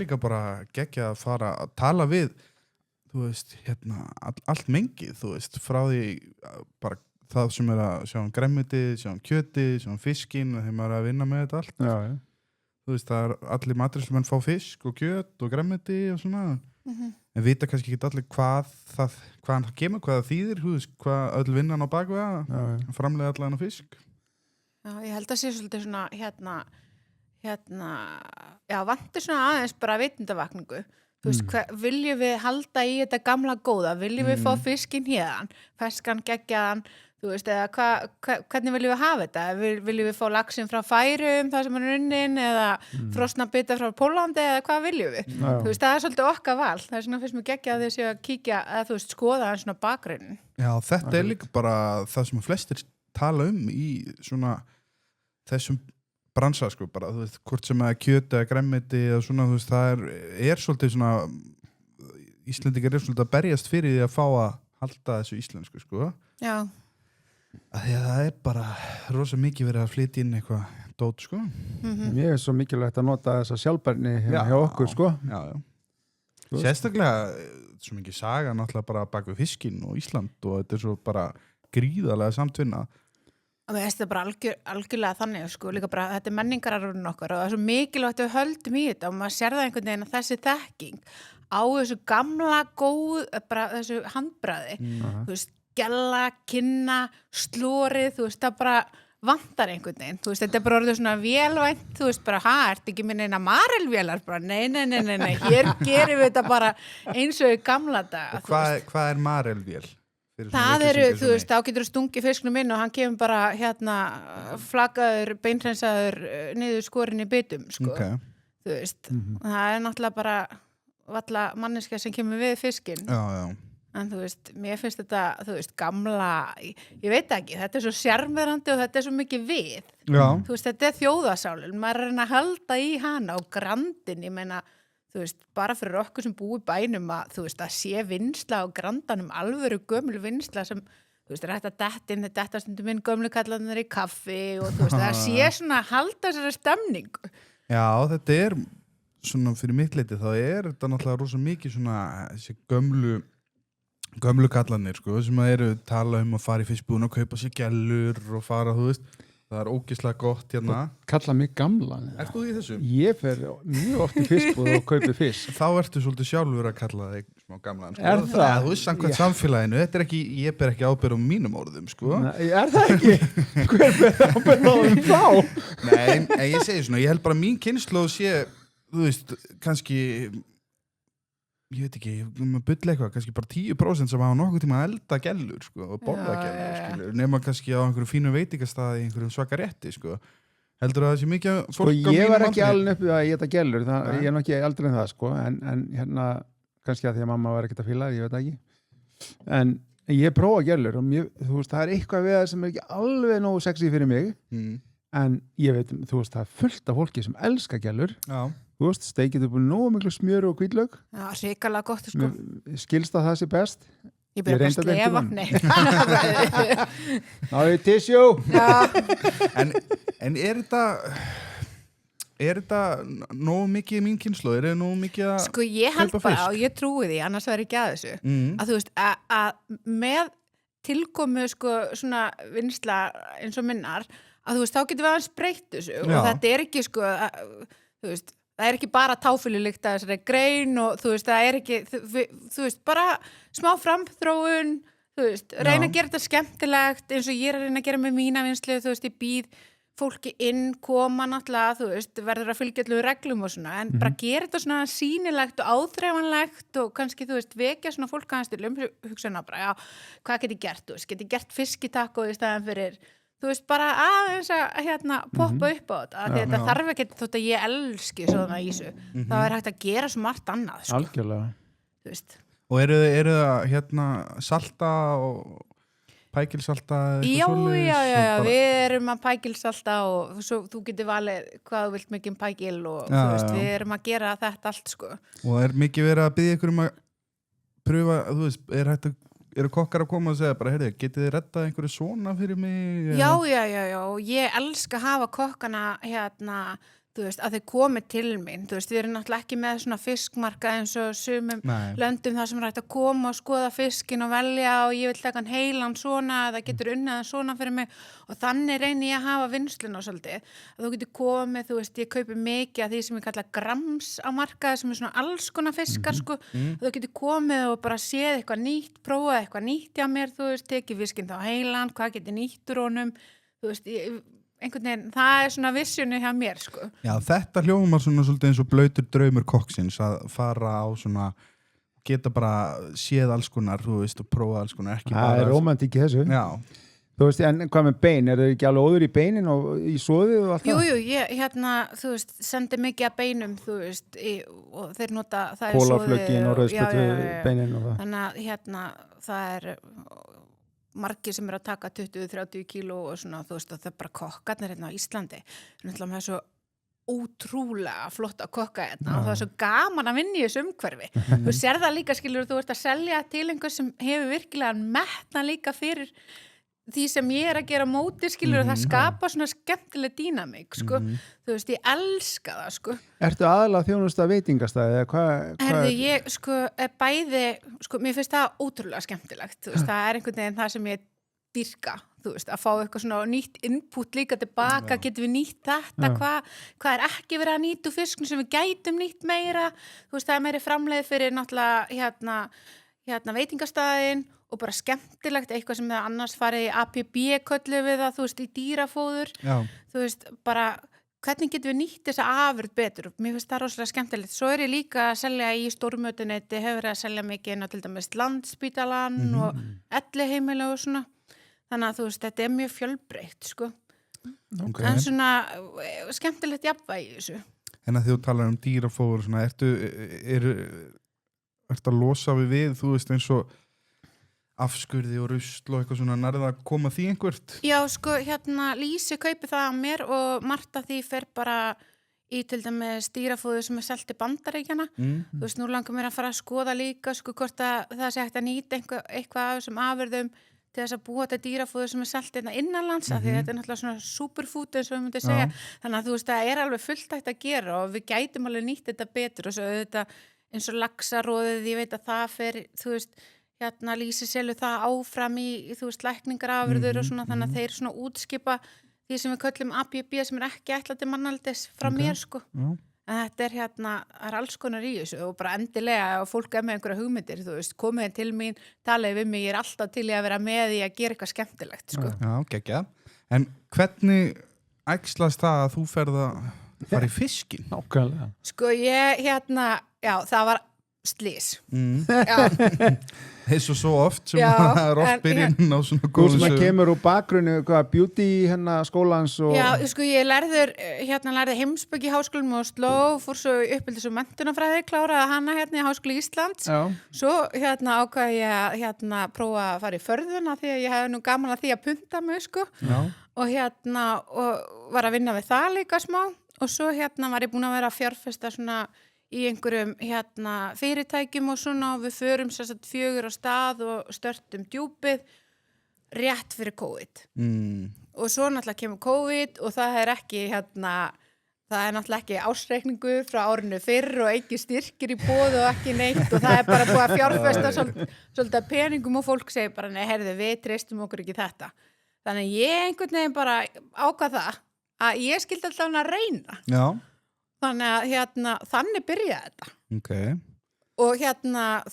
líka bara geggja að fara að tala við, þú veist, allt mengið, þú veist, frá því bara það sem að sjá grænmeti, sjá kjöti, sjá fiskinn, þegar maður að vinna með þetta allt. Já. Þú veist, það allir matreiðslumenn fá fisk og kjöt og grænmeti og svona. En vita kannski ekki allir hvaðan það kemur, hvað það þýðir, þú veist, hvað öll vinnan á bakvið að framleiða allan á fisk. Já, ég held að sé svolítið svona vantir svona aðeins bara vitundavakningu. Þú veist, viljum við halda í þetta gamla góða, viljum við fá fiskinn hérðan, ferskan geggjaðan, þú veist, eða hvernig viljum við hafa þetta? Viljum við fá laxinn frá Færeyjum, það sem er unnin, eða frosna bita frá Pólandi, eða hvað viljum við? Þú veist, það er svolítið okkar val. Það er svona fyrst mér geggjað að þau séu að kíkja, eða þú veist, skoða hann svona bakgrunnin. Já, þetta er líka bara það sem flestir tala í svona þessum bransa, sko, bara, þú veist, hvort sem að kjöti eða grænmeti eða svona, þú veist, það er svolítið svona, Íslendingar svolítið að berjast fyrir því að fá að halda þessu íslensku, sko. Já. Að því að það er bara rosa mikið verið að flytja inn eitthvað dót, sko. Mér svo mikilvægt að nota þessa sjálfbærni hjá okkur, sko. Já. Sérstaklega, svo mikið saga náttúrulega bara bak við fiskinn og Ísland og þetta er svo bara gríðarlega samtvinna. Mér finnst þetta bara algjörlega þannig, sko, líka bara þetta er menningararfurinn okkar og það er svo mikilvægt að við höldum í þetta og maður sér það einhvern veginn að þessi þekking á þessu gamla bara þessu handbragði, þú veist, gella, kynna, slórið, þú veist, það bara vantar einhvern veginn, þú veist, þetta er bara orðið svona vélvænt, þú veist, bara, ertu ekki með neina marelvélar, bara, nei, hér gerum við þetta bara eins og í gamla daga. Og hvað er marelvél? Það eru, þú veist, þá getur þú stungið fisknum inn og hann kemur bara flaggaður, beinhreinsaður niður skorinn í bitum, sko. Okay. Þú veist, það er náttúrulega bara valla manneskja sem kemur við fiskinn. Já. En þú veist, mér finnst þetta, þú veist, gamla, ég veit ekki, þetta er svo sjarmerandi og þetta er svo mikið við. Já. Þú veist, þetta er þjóðasálin, maður er að reyna að halda í hana og grandin, ég meina, þú veist, bara fyrir okkur sem búi bænum að, þú veist, að sé vinsla á grandanum, alvöru gömlu vinsla sem, þú veist, er hægt að detta stundum inn gömlu kallarnir í kaffi og þú veist, það sé svona að halda þessari stemningu. Já, þetta er svona fyrir mitt leiti, þá er þetta náttúrulega rosa mikið svona þessi gömlu kallarnir, sko, sem að eru tala að fara í fiskbúðun og kaupa sér gellur og fara, þú veist, það er ógeðslega gott hérna. Kalla mig gamla. Ert þú í þessu? Ég fer mjög oft í fiskbúð og kaupi fisk. Þá ertu svolítið sjálfur að kalla þig smá gamlan, sko. Er það? Þú veist, samkvæmt samfélaginu, þetta er ekki, ég ber ekki ábyrgð á mínum orðum, sko. Nei, er það ekki? Hver ber ábyrgð á þeim þá? Nei, ég segi svona, ég held bara mín kynslóð sé, þú veist, kannski ég veit ekki, maður bylla eitthvað, kannski bara 10% sem hafa nokkuð tíma að elda gellur, sko, og borða gellur, skilur, nema kannski á einhverjum fínum veitingastað í einhverjum svaka rétti, sko. Heldur það sé mikið fólk á mínum aldri? Ég var ekki alveg uppi að geta gellur, ég er nokkið aldrei en það, sko, en hérna, kannski að því að mamma var ekkert að fíla, ég veit ekki. En ég prófa gellur og þú veist, það er eitthvað við það sem er ekki alveg nógu sexy fyrir mig, en ég veit, þú veist, það er fullt af fólki sem elska gellur. Já. Þú veist, steikið upp nógu miklu smjöru og hvítlaug. Já, hrikalega gott, sko. Skilst að það sé best. Ég byrja bara að slefa, nei. Náðu tissue. Já. En er þetta nógu mikið mín kynslóð? Er þetta nógu mikið að sko, ég held bara, og ég trúi því, annars verður ekki að þessu, að þú veist, að með tilkomu, sko, svona vinsla eins og minnar, að þú veist, þá getum við aðeins breytt þessu og þetta er ekki, sko, þú veist, það er ekki bara táfylulykt að þessari grein og þú veist, það er ekki, þú veist, bara smá framþróun, þú veist, reyna að gera þetta skemmtilegt eins og ég er að reyna að gera með mína vinslu, þú veist, ég býð fólki inn, koma náttúrulega, þú veist, verður að fylgja allir reglum og svona, en bara gera þetta svona sýnilegt og áþreifanlegt og kannski, þú veist, vekja svona fólk aðeins til umhugsunna bara, já, hvað get ég gert, þú veist, get ég gert fiskitakko í staðan fyrir þú veist, bara aðeins að poppa upp á þetta, að þetta þarf ekki þótt að ég elski svona ísu þá er hægt að gera svo margt annað, sko. Algjörlega. Þú veist. Og eru það salta og pækilsalta? Já, við erum að pækilsalta og svo, þú getur valið hvað þú vilt mikið pækil og þú veist, við erum að gera þetta allt, sko. Og er mikið verið að biðja ykkur að pröfa, þú veist, eru kokkar að koma og segja bara, heyrðu, getið þið reddað einhverju svona fyrir mig? Já, ég elska að hafa kokkana þú veist, að þau komi til mín, þú veist, við erum náttúrulega ekki með svona fiskmarka eins og sumum löndum þar sem er hægt að koma og skoða fiskin og velja og ég vil taka hann heilan svona eða getur unnið hann svona fyrir mig og þannig reyni ég að hafa vinnsluna svolítið, að þú getur komið, þú veist, ég kaupi mikið af því sem ég kalla grams á markaði sem er svona alls konar fiskar, sko, þú getur komið og bara séð eitthvað nýtt, prófað eitthvað nýtt hjá mér, þú veist, tekið fiskinn þá heilan, hvað getur nýtt úr honum, þú veist, einhvern veginn, það svona vissjunu hjá mér, sko. Já, þetta hljómar svona svolítið eins og blautur draumur kokksins að fara á svona, geta bara séð alls konar, þú veist, og prófa alls konar, ekki bara... Það romantík í þessu. Já. Þú veist, en hvað með bein? Er þau ekki alveg óður í beinin og í soðið og allt það? Jú, ég, þú veist, sendi mikið að beinum, þú veist, og þeir nota, það Kólaflöggin og rauðspötu beinin og það. Þannig að, það er margir sem er að taka 20-30 kíló og svona, þú veist, og það er bara kokkarnir hérna á Íslandi. Þannig að það er svo ótrúlega flott að kokka hérna og það er svo gaman að vinna í þessu umhverfi. Þú sér það líka, skilur, þú ert að selja til einhver sem hefur virkilega metna líka fyrir því sem ég er að gera móti, skilur, það skapa svona skemmtileg dýnamík, sko. Þú veist, ég elska það, sko. Ertu aðalega þjónusta veitingastæði eða hvað? Herðu, ég, sko, bæði, sko, mér finnst það ótrúlega skemmtilegt, þú veist, það er einhvern veginn það sem ég dýrka, þú veist, að fá eitthvað svona nýtt input líka tilbaka, getum við nýtt þetta, hvað er ekki verið að nýta úr fisknum sem við gætum nýtt meira, þú veist, það er meiri framleið fyrir náttúrulega, hérna veitingastæðin og bara skemmtilegt, eitthvað sem það annars farið í APB-köllu við það, þú veist, í dýrafóður, þú veist, bara hvernig getum við nýtt þessa afurð betur? Mér finnst það rosalega skemmtilegt. Svo er ég líka að selja í stórmötuneyti, hefur verið að selja mikið inn á til dæmis Landspítalann og elliheimili og svona. Þannig að þú veist, þetta er mjög fjölbreytt, sko. Okay. En svona skemmtilegt jafnvægi í þessu. En að þú talar dýrafóður, svona, ertu að losa við, þú veist, eins og afskurði og rusl og eitthvað svona, nærða að koma því einhvert? Já, sko, Lísi kaupi það á mér og margt af því fer bara í til dæmis dýrafóður sem er selt í Bandaríkjana. Þú veist, nú langar mér að fara að skoða líka, sko, hvort að það sé hægt að nýta eitthvað af þessum afurðum til þess að búa þetta dýrafóður sem er selt innanlands, af því þetta er náttúrulega svona superfood eins og við myndum segja. Þannig að þú veist, það er alveg fullt hægt að gera og við gætum alveg nýtt þetta betur og svo auðvitað eins og laxaróðið, ég veit að það fer, þú veist, Lísi selur það áfram í, þú veist, lækningarafurður og svona, þannig að þeir svona útskipa því sem við köllum APB sem er ekki ætlað til mannaldis frá mér, sko. En þetta er er alls konar í þessu og bara endilega og fólk er með einhverja hugmyndir, þú veist, komið til mín, talaði við mig, ég er alltaf til í að vera með í að gera eitthvað skemmtilegt, sko. Já, geggjað. En hvernig æxlast það að þú ferð að fara í fiskinn? Nákvæmlega. Sko, ég, já, það var slís. Eins og svo oft sem það er oft byrjun á svona góðu sem kemur úr bakgrunni, beauty skólans og... Já, sko, ég lærði heimspeki í Háskólanum og Oslo, fór svo uppeldis og menntunarfræði, kláraði hana í Háskóla Íslands. Svo ákvað ég að prófa að fara í förðuna því að ég hefði nú gaman að því að punta mig, sko. Og og var að vinna við það líka smá og svo var ég búin að vera að fjárfesta svona í einhverjum fyrirtækjum og svona og við förum sérstætt 4 á stað og störtum djúpið rétt fyrir COVID. Og svo náttúrulega kemur COVID og það er ekki það er náttúrulega ekki ásreikningur frá árinu fyrr og ekki styrkir í boð og ekki neitt og það er bara búið að fjárfesta svolítið peningum og fólk segir bara nei, heyrðu, við treystum okkur ekki þetta. Þannig að ég einhvern veginn bara ákvað það að ég skildi alltaf að reyna. Já. Þannig að þannig byrjaði þetta. Okay. Og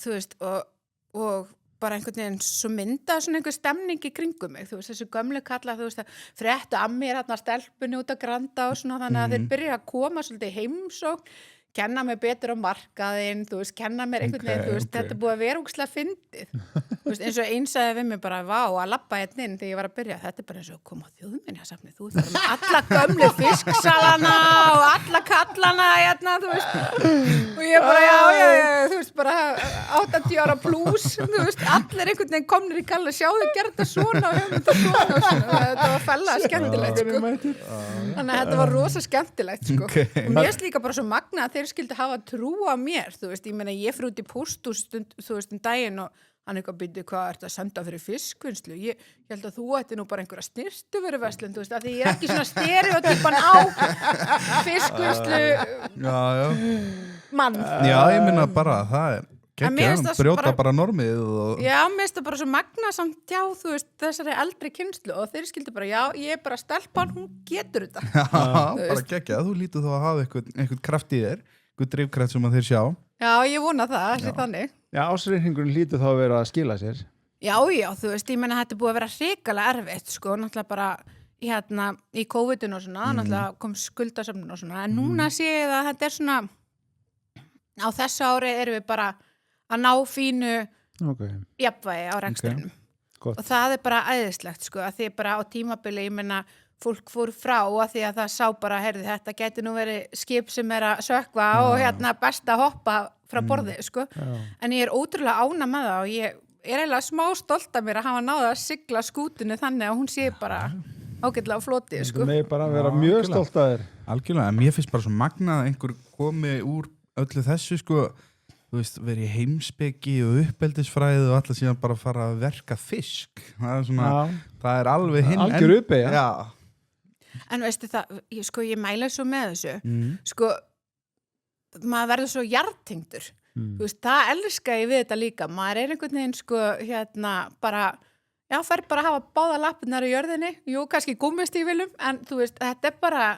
þú veist, og bara einhvern veginn svo mynda svona einhver stemning í kringum mig, þú veist, þessu gömlu kalla, þú veist, að fréttu að mér stelpunni út að Granda og svona, þannig að þeir byrja að koma svolítið heimsókn, kenna mér betur á markaðinn, þú veist, kenna mér einhvern veginn, þú veist, þetta er búið að vera ógeðslega fyndið. Þú veist, eins og einn sagði við mig bara, vá, að labba hérna inn þegar ég var að byrja, þetta er bara eins og koma á Þjóðminjasafnið, þú veist, með alla gömlu fisksalana og alla kallana hérna, þú veist, og ég bara, já, þú veist, bara 80 ára plus, þú veist, allir einhvern veginn komnir í kalla, sjáðu, gerð þetta svona og höfum þetta svona og svona, þetta var fellega skemmtilegt, sko. Þannig að þetta var rosa skemmtilegt, sko. Og mér finnst líka bara svo magnað að þeir skildi hafa trú á mér, þú veist, ég meina ég fyrir út í pósthús þú veist, daginn og hann eitthvað býtti hvað ertu að senda fyrir fiskvinnslu ég held að þú ætti nú bara einhverja snyrtuveruverslun þú veist, af því ég ekki svona stereotypan á fiskvinnslu mann Já, ég minna bara það geggjað, brjóta bara normið Já, mér finnst það bara svo magna samt já, þú veist, þessari eldri kynnslu og þeir skildu bara, já, ég er bara stelpan hún getur þetta Já, bara geggjað, þú lítur þá að hafa einhvern kraft í þér einhvern drifkraft sem að þeir sjá Já, ég vona það, þannig Já, ásreikningurinn lítur þá að vera að skila sér Já, þú veist, ég meina þetta er búið að vera hrikalega erfitt, sko, náttúrulega bara í COVID-un og svona, náttúrulega kom skuldasöfnun og svona, en núna sé ég að þetta er svona á þessu ári erum við bara að ná fínu jafnvægi á rekstrinum og það er bara æðislegt sko að því bara á tímabili ég meina fólk fór frá að því að það sá bara heyrðu þetta geti nú verið skip sem er að sökkva og best að hoppa frá borði sko en ég er ótrúlega ánægð með það og ég er eiginlega smá stolt af mér að hafa náð að sigla skútunni þannig að hún sé bara ágætlega á floti sko. Það með bara að vera mjög stolt af þér Algjörlega, en mér finnst bara svo magnað að einhver komi úr öllu þessu sko þú veist, verið í heimspeki og uppeldisfræði og alltaf síðan bara fara að verka fisk það er svona, það er alveg hinn algjör uppi, já En veistu það, ég mæla svo með þessu sko, maður verður svo jarðtengdur þú veist, það elska ég við þetta líka maður er einhvern veginn sko, bara já, fær bara að hafa báða lappirnar í jörðinni, jú, kannski gúmmístígvélum en þú veist, þetta er bara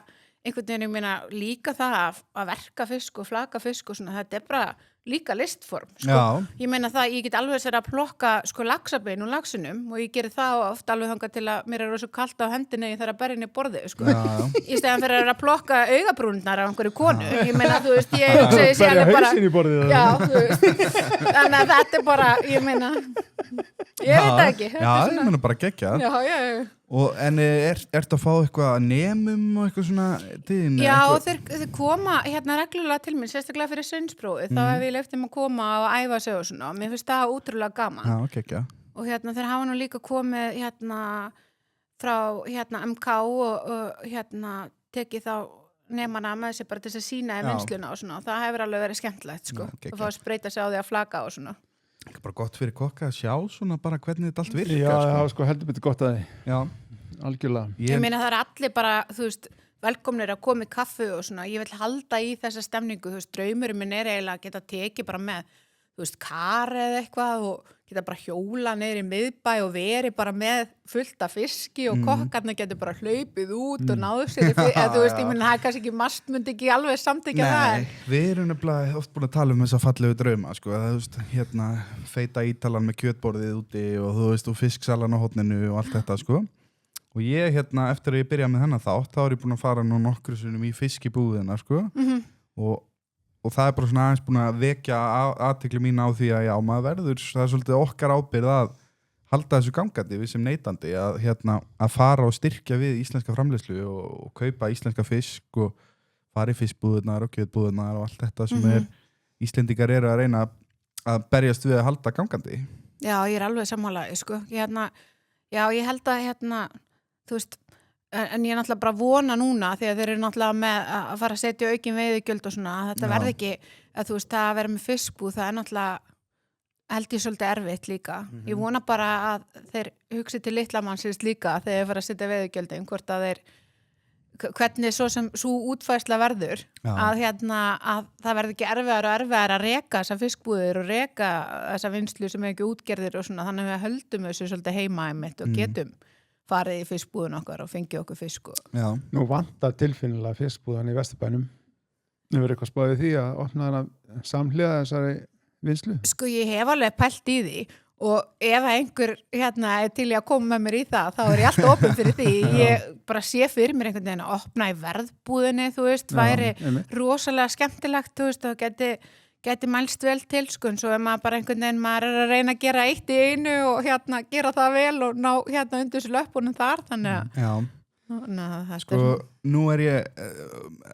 einhvern veginn, ég meina, líka það að verka fisk og flaka fisk og svona, þetta er bara líka listform, sko. Ég meina það, ég get alveg sér að plokka, sko, laxabein úr laxinum og ég geri það oft alveg þangað til að mér er svo kalt á hendinni þegar að berja inn í borðið, sko. Í stæðan fyrir að plokka augabrúnirnar af einhverju konu. Ég meina, þú veist, ég hugsa ég sé alveg bara... Berja hausinn í borðið. Já, þú veist. Þannig að þetta er bara, ég meina... Ég veit það ekki. Já, ég meina bara geggjað. Já. En ertu að fá eitthvað nemum og eitthvað svona tíðin? Já, þeir koma reglulega til mér, sérstaklega fyrir sönnsprófið, þá hef ég leyft þeim að koma og æfa sig og svona, og mér finnst það útrúlega gaman. Já, geggjað. Og þeir hafa nú líka komið frá MK og tekið þá nemana með sér bara til að sýna í vinnsluna og svona, og það hefur alveg verið skemmtilegt, sko, og fá að spreita sig á því að flaka og svona. Það er bara gott fyrir kokka að sjá svona bara hvernig þetta allt virkar. Já, það var sko heldur betur gott að því. Já. Algjörlega. Ég meina það er allir bara, þú veist, velkomnir að koma í kaffu og svona, ég vil halda í þessa stemningu, þú veist, draumurinn minn er eiginlega að geta tekið bara með, þú veist, kar eða eitthvað og geta bara hjóla niður í miðbæ og verið bara með fullt af fiski og kokkarnir getur bara hlaupið út og náðu sér í fisk, þú veist, ég meina það er kannski ekki margt myndi ekki alveg samþykkja það. Nei, við erum nefnilega oft búin að tala um þessa fallegu drauma, sko, þú veist, feita ítalan með kjötborðið úti og þú veist, og fisksalan á hotninu og allt þetta, sko. Og ég, eftir að ég byrja með þennan þátt, þá er ég búin að fara nú nokkru sinnum í fiskibúðina, sko, og það er bara svona aðeins búin að vekja athygli mín á því að já, maður verður, það er svolítið okkar ábyrgð að halda þessu gangandi við sem neytandi að fara og styrkja við íslenska framleiðslu og kaupa íslenska fisk og fara í fiskbúðurnar og kjötbúðurnar og allt þetta sem Íslendingar eru að reyna að berjast við að halda gangandi. Já, ég er alveg sammálaði, sko. Ég held að, þú veist, en ég er náttúrulega bara vona núna því að þeir eru náttúrulega með að fara að setja aukin veiðigjöld og svona, að þetta verði ekki að þú veist, það að vera með fiskbúð, það er náttúrulega held ég svolítið erfitt líka. Ég vona bara að þeir hugsi til litla mannsins líka þegar þeir fara að setja veiðigjöldin, hvort að hvernig svo útfærsla verður að það verði ekki erfiðar að reka þessar fiskbúðir og reka þessar vinnslu sem er ekki útgerðir og svona, þannig að við höldum þessu svolítið heima einmitt og getum farið í fiskbúðun okkar og fengið okkur fisk. Já. Nú vantar tilfinnilega fiskbúðan í Vesturbænum. Hefur eitthvað spáðið því að opna hana samhliða þessari vinslu? Sko, ég hef alveg pælt í því og ef einhver er til að koma með mér í það, þá er ég alltaf opin fyrir því. Ég bara sé fyrir mér einhvern veginn að opna í verðbúðinni, þú veist, væri rosalega skemmtilegt, þú veist, og geti mælst vel til, sko, en svo ef maður bara einhvern veginn, maður er að reyna að gera eitt í einu og gera það vel og ná undir þessu löppunum þar, þannig að sko, nú er ég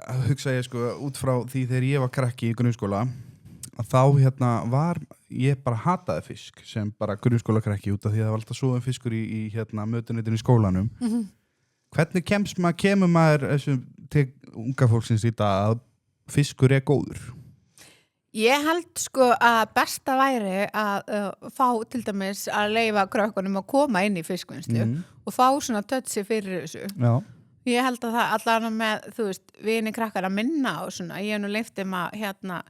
að hugsa sko, út frá því þegar ég var krakki í grunnskóla, að þá var ég bara hataði fisk sem bara grunnskóla krakki út af því að það var alltaf svoðum fiskur í mötuneytinu í skólanum. Hvernig kemur maður til unga fólksins í dag að fiskur er góður? Ég held sko að besta væri að fá til dæmis að leyfa krökkunum að koma inn í fiskvinnslu og fá svona tötsi fyrir þessu. Já. Ég held að það allan með, þú veist, vini krakkar að minna og svona. Ég hef nú leyft að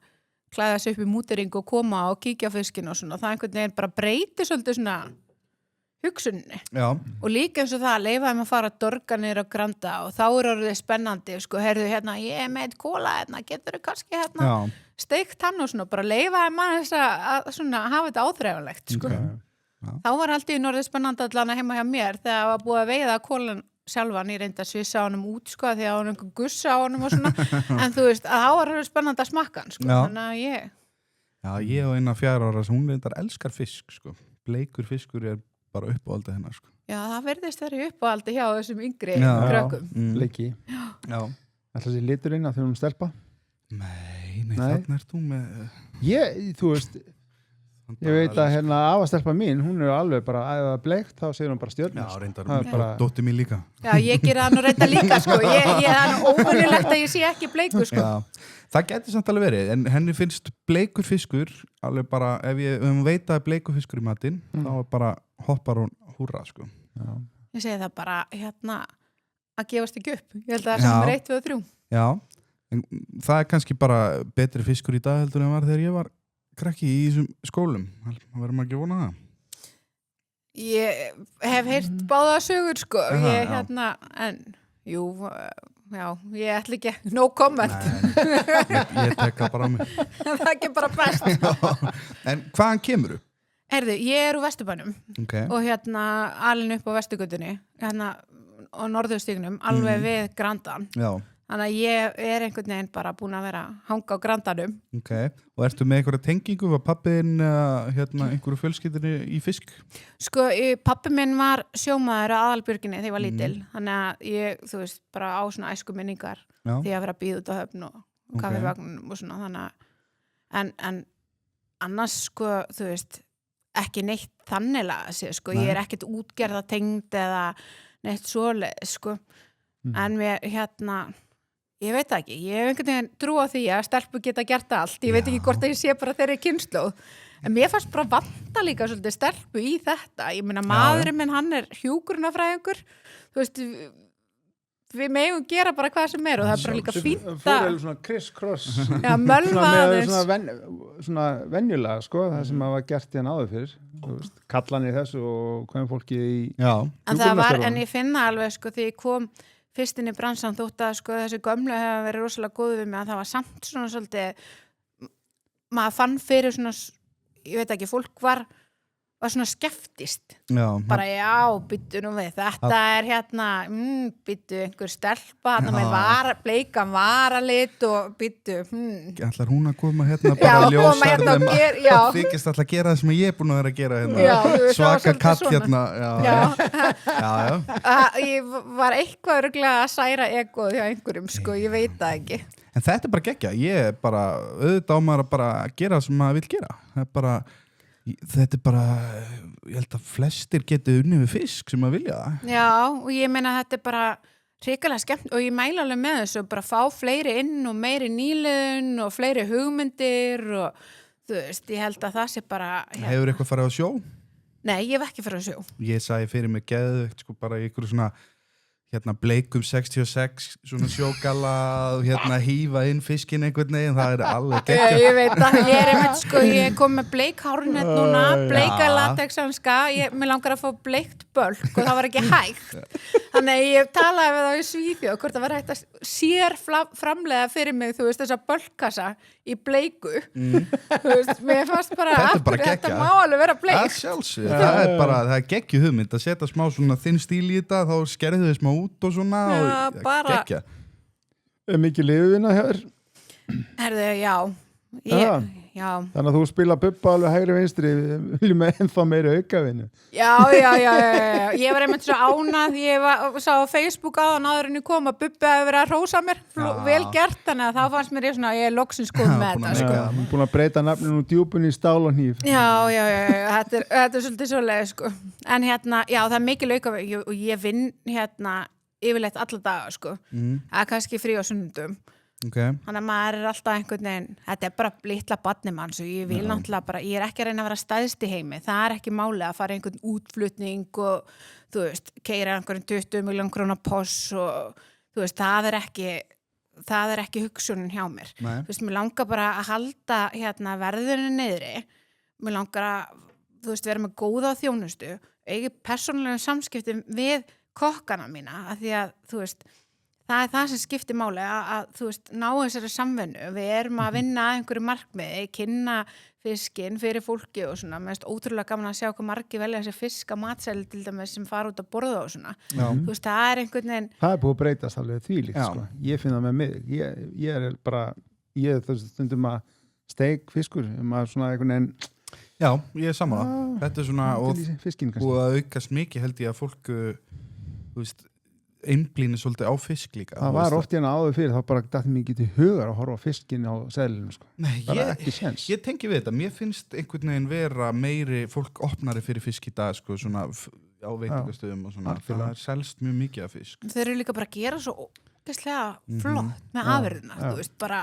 klæða sig upp í mútering og koma og kíkja á fiskinn og svona. Það einhvern veginn bara breytir svolítið svona hugsunni. Já. Og líka eins og það að leyfa þeim að fara að dorga niður á Granda og þá orðið spennandi, sko, heyrðu ég með kóla, geturðu kannski steikt hann og svona, bara leyfa þeim að svona hafa þetta áþreifanlegt, sko. Okay. Þá var allt í orðið spennandi allan heima hjá mér þegar það var búið að veiða kólan sjálfan, ég reyndi að svissa á honum út, sko, því að hann einhver gussa á honum og svona, en þú veist, að þá var það spennandi að smakka hann, sko, þannig að ég og eina 4 ára, hún reyndar elskar fisk, sko, bleikur fiskur bara uppáhaldi hennar, sko. Já, það verðist verið uppáhaldi hjá þessum yngri krökkum. Bleiki. Já. Ætla sér liturinn að þau stelpa? Nei, þannig er þú með... Þú veist, ég veit að afastelpa mín, hún alveg bara æða bleikt, þá segir hún bara stjörnust. Já, reyndar, dóttir mín líka. Já, ég gera það nú reynda líka, sko. Ég er óvinnilegt að ég sé ekki bleikur, sko. Já, það getur samt alveg verið, en henni finnst bleikur fiskur, alveg bara, ef við veit að bleikur fiskur í matinn, þá bara hoppar hún húrra, sko. Já. Ég segi það bara, að gefast ekki upp. Ég held að það sem 1, 2 og 3. Já, en það kannski bara betri fiskur í dag heldur en var þegar ég var krakki í þessum skólum. Það verður maður ekki að vona það. Ég hef heyrt báða sögur, sko. En, jú, ég ætla ekki, no comment. Ég tek það bara á mig. Það er ekki bara best. En hvaðan kemur þú? Heyrðu, ég úr Vesturbænum og alin upp á Vesturgötunni, á Norðurstígnum, alveg við Grandann. Já. Þannig að ég er einhvern veginn bara búin að vera hanga á Grandanum. Ok, og ertu með einhverja tengingu? Var pappiðinn einhverju fjölskyldinni í fisk? Sko, pappi minn var sjómaður á Aðalbjörginni þegar ég var lítil. Þannig að ég, þú veist, bara á svona æsku minningar því að vera að bíða út á höfn og kaffivagnum og svona. Þannig að, en annars, sko, þú veist, ekki neitt þanniglega, sko. Ég er ekkert útgerða tengd eða neitt svoleið, sko. En mér, ég veit ekki, ég hef einhvern veginn trú á því að stelpur geta gert allt, ég veit ekki hvort að ég sé bara þeirri kynslóð, en mér fannst bara vanta líka svolítið stelpu í þetta, ég meina maðurinn minn, hann er hjúkrunarfræðingur, þú veist, við megum gera bara hvað sem og það er bara líka fínt að... Fór svona criss-cross, svona venjulega, sko, það sem var gert í hann áður fyrir, þú veist, kallanir þessu og hvað fólki í hjúkrunarstörfunum. En ég finna alveg, sko, því ég kom fyrst inn í bransan þótt að sko þessi gömlu hefur verið rosalega góð við mig að það var samt svona svolítið maður fann fyrir svona ég veit ekki, fólk var svona skeptist bara byttu nú við þetta er byttu einhver stelpa með bleikan varalit og byttu ætlar hún að koma bara ljósarðum og þykist alltaf að gera það sem ég er búin að vera að gera svaka kall ég var eitthvað örugglega að særa egoð hjá einhverjum sko, ég veit það ekki en þetta er bara geggja, ég er bara auðvitað á maður að bara gera það sem maður vil gera það er bara þetta er bara, ég held að flestir geti unnið við fisk sem að vilja það. Já, og ég meina þetta er bara hrikalega skemmt og ég mæla alveg með þessu bara fá fleiri inn og meiri nýliðun og fleiri hugmyndir og þú veist, ég held að það sé bara Hefur eitthvað farið á sjó? Nei, ég hef ekki farið á sjó. Ég sagði fyrir mig geðveikt sko bara í ykkur svona bleikum 66 svona sjógalla hífa inn fiskinn einhvern veginn, það er alveg geggjað. Ég veit það, ég er einmitt sko, ég kom með bleik hárnet núna, bleika latexanska, mér langar að fá bleikt bölk og það var ekki hægt. Þannig að ég talaði við þá í Svíþjóð, hvort það var hægt að sér framleiða fyrir mig, þú veist, þessa bölkassa í bleiku. Þú veist, mér fannst bara þetta má alveg vera bleikt. Það sjálfsög, það er bara, það er geggjuð hugmynd að setja smá svona þinn stíl í þetta, þá skerðu þau smá út og svona og geggja. Mikið liðuna hér? Herðu, já. Þannig að þú spila bubba alveg hægri vinstri, viljum við ennþá meiri aukavinnu. Já. Ég var einmitt svo ánað, ég sá á Facebook áður en ég kom að bubbi hafi verið að hrósa mér, vel gert, þannig að þá fannst mér ég er loksins góð með þetta. Sko. Búin að breyta nafninu úr djúpunni í stál og hníf. Já, þetta er svolítið svoleið, sko. En það er mikil aukavinnu og ég vinn yfirleitt alla daga, sko. Það er kannski frí á sunnudum. Þannig að maður alltaf einhvern veginn, þetta bara litla barni manns og ég vil náttúrulega bara, ég ekki að reyna að vera stæðst í heimi, það ekki máli að fara einhvern útflutning og þú veist, keyra einhverjum 20 miljón króna poss og þú veist, það ekki hugsunin hjá mér. Þú veist, mér langar bara að halda verðinu niðri, mér langar að, þú veist, vera með góða þjónustu, eigi persónulega samskipti við kokkana mína, af því að, þú veist, það það sem skiptir máli að þú veist, ná þessari samvinnu. Við erum að vinna að einhverju markmiði, kynna fiskinn fyrir fólki og svona. Mér finnst ótrúlega gaman að sjá hvað margir velja þessi fisk á matseli til dæmis sem fara út að borða og svona. Þú veist, það einhvern veginn... Það búið að breytast alveg þvílíkt, sko. Ég finn það með mig. Ég bara, stundum að steik fiskur, að svona einhvern veginn... Já, ég sammála. Þetta svona, og að aukast mikið held ég að fólk, þú veist, einblínir svolítið á fisk líka. Það var oft áður fyrir, þá bara dætti mér ekki til hugar að horfa á fiskinn á seðlunum, sko. Nei, ekki séns. Ég tengi við þetta. Mér finnst einhvern veginn vera meiri fólk opnari fyrir fisk í dag, sko, svona á veitingastöðum og svona. Það selst mjög mikið af fisk. Þeir eru líka bara að gera svo ógeðslega flott með afurðina, þú veist, bara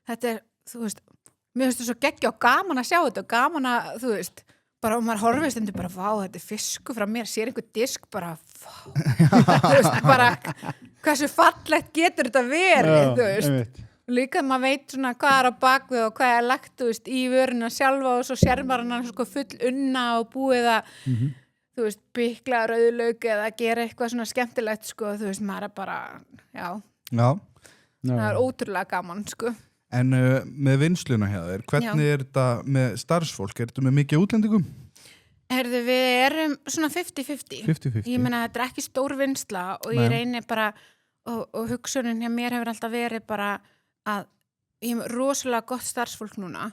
þetta þú veist, mér finnst það svo geggja og gaman að sjá þetta og gaman að, þú veist, bara maður horfir stundu bara, vá, þetta fiskur frá mér, sér einhver disk bara, þú veist, bara hversu fallegt getur þetta verið, þú veist líka maður veit svona hvað á bakvið og hvað lagt, þú veist, í vöruna sjálfa og svo sér maður hann sko full unna og búið að þú veist, bikla rauðlauk eða gera eitthvað svona skemmtilegt, sko, þú veist, maður bara það ótrúlega gaman, sko. En með vinnsluna hjá þér, hvernig þetta með starfsfólk? Þetta með mikið útlendingum? Herðu, við erum svona 50-50. 50-50. Ég meina, þetta ekki stór vinnsla og ég reyni bara, og hugsunin hjá mér hefur alltaf verið bara að ég hef rosalega gott starfsfólk núna,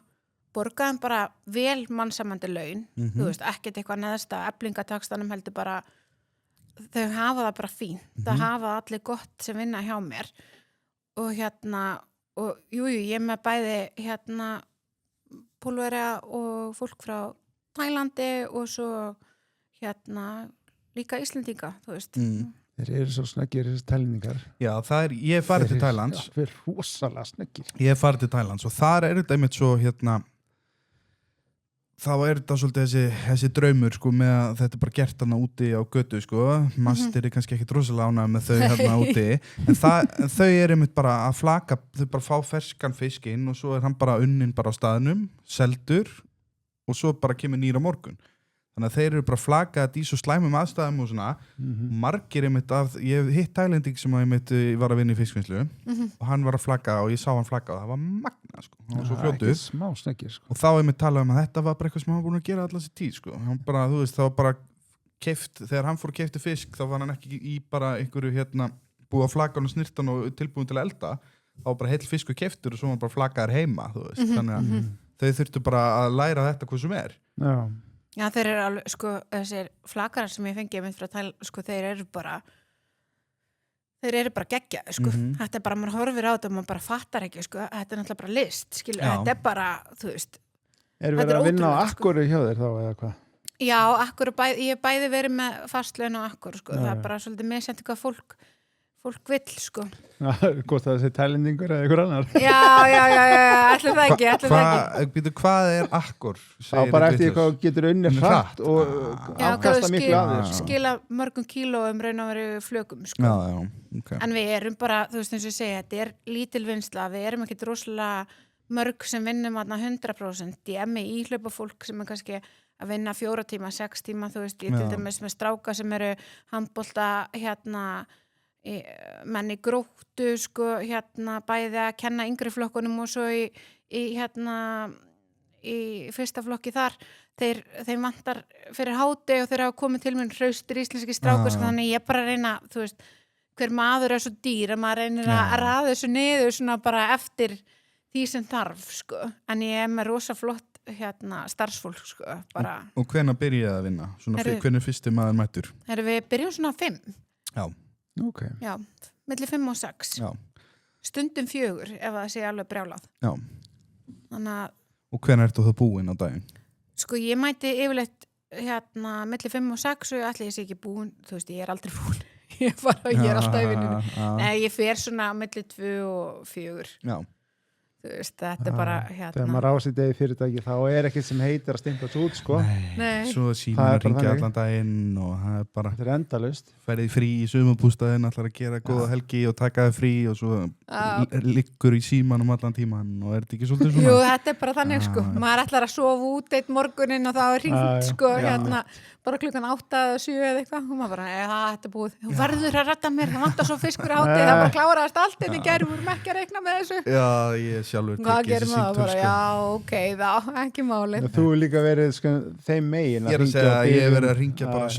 borgaðum bara vel mannsamandi laun, þú veist, ekkert eitthvað neðsta eflingatakstanum heldur bara, þau hafa það bara fínt, það hafa allir gott sem vinna hjá mér og og ég með bæði pólverja og fólk frá Tælandi og svo líka Íslendinga, þú veist. Þeir eru svo snöggir þessi tælendingar. Já, ég hef farið til Tælands. Þeir eru rosalega snöggir. Ég hef farið til Tælands og þar er þetta einmitt svo þá er þetta svolítið þessi draumur sko með að þetta er bara gert hana úti á götu sko, mastir er kannski ekki rosalega ánægð með þau hérna úti en þau eru einmitt bara að flaka, þau bara fá ferskan fisk inn og svo er hann bara unnin bara á staðnum, seldur og svo bara kemur nýr á morgun. Þannig að þeir eru bara flakað í svo slæmum aðstæðum og svona, margir einmitt ég hef hitt tælending sem ég var að vinna í fiskvinnslu og hann var að flaka og ég sá hann flaka og það var magna sko, hann var svo fljótur smá snöggir sko. Og þá einmitt talað að þetta var bara eitthvað sem hann var búin að gera allar sér tíð sko, hann bara, þú veist, það var bara keypt, þegar hann fór að keypti fisk þá var hann ekki í bara einhverju búið að flaka hann og snirta hann og tilbúin til að elda, þá var bara heill fiskur keyptur og svo var bara flakaðar heima, þú veist, þannig að þau þurftu bara að læra þetta hvað sem er. Já, þeir eru alveg, sko, þessir flakarar sem ég fengi mynd frá sko, þeir eru bara geggjaði, sko. Þetta er bara, maður horfir á þetta og maður bara fattar ekki, sko. Þetta er náttúrulega bara list, skilur. Þetta er bara, þú veist. Er verið að vinna á Akkuru hjá þér þá, eða hvað? Já, Akkuru, ég hef bæði verið með fastlögn á Akkuru, sko. Það er bara svolítið misjandi hvað fólk vill, sko. Hvort það sé tælendingur eða einhver annar? Já, ætli það ekki. Hvað er Akkur? Já, bara eftir hvað getur unnið hratt og afkasta miklu af þér. Skila mörgum kílóum raun og veru flökum, sko. Já, okay. En við erum bara, þú veist eins og ég segja, þetta er lítil vinnsla, við erum ekkert rosalega mörg sem vinnum 100%. Ég emmi íhlaupa fólk sem er kannski að vinna 4 tíma, 6 tíma, þú veist, ég til dæmis með stráka sem eru handbolta, menn í Gróttu sko, bæði að kenna yngri flokkunum og svo í fyrsta flokki þar þeim vantar fyrir háti og þeir hafa komið til mér hraustir íslenski strákur sko, þannig ég bara reyna, þú veist, hver maður er svo dýr að maður reynir að raða þessu niður svona bara eftir því sem þarf sko, en ég er með rosa flott starfsfólk sko, bara. Og hvenær byrjaði að vinna? Svona hvenær fyrsti maður mættur? Við byrjum svona 5. Já. Okay. Já, milli 5 og 6. Já. Stundum 4 ef það sé alveg brjálað. Já. Þannig að... Og hvenær ertu það búin á daginn? Sko, ég mæti yfirleitt milli 5 og 6 og ætli ég sé ekki búin, þú veist, ég aldrei búin ég er alltaf í vinnunni nei, ég fer svona milli 2 og 4 Já. þú veist, þetta er bara þegar maður ásið degi fyrirtæki þá ekkert sem heitir að stimpa þessu út sko. Nei. Svo síma að ringja allan daginn og það er bara þetta er endalaust ferðið frí í sumarbústaðinn, ætlar að gera góða helgi og taka þið frí og svo liggur í símanum allan tíman og er þetta ekki svolítið svona? Jú, þetta er bara þannig sko, maður ætlar að sofa út eitt morguninn og það er hringt sko, bara klukkan 8 eða 7 eða eitthvað og maður bara, þetta er búið, þú verður að redda mér, það vantar svo fiskur á hátíð, það bara kláraðast allt en í gær vorum ekki að reikna með þessu. Já, ég sjálfur tekið þessi símtöl sko. Já, ok, þá, ekki máli. Þú er líka verið sko, þeim megin að ringja. Ég hef verið að ringja bara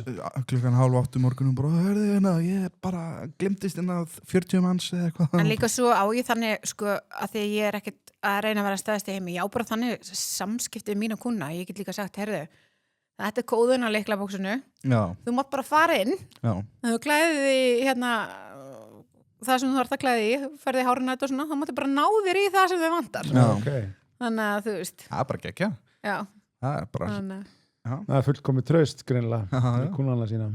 klukkan 7:30 morgunum bara, ég bara glemtist inn að 40 manns eða eitthvað. En líka svo á ég þannig, sko, að því ég er ekkert að reyna að vera staðist í heimi, já, bara þannig samskiptið mín og kuna, ég get líka sagt, heyrðu, þetta er kóðun á lyklabóksinu, þú mátt bara fara inn, þú klæðið í það sem þú þarft að klæði í, ferði í hárunætt og svona, þá máttu bara ná þér í það sem þau vantar. Þannig að þú veist. Það er bara geggja. Já. Það er bara. Það er fullkomið traust greinilega í kúnana sína.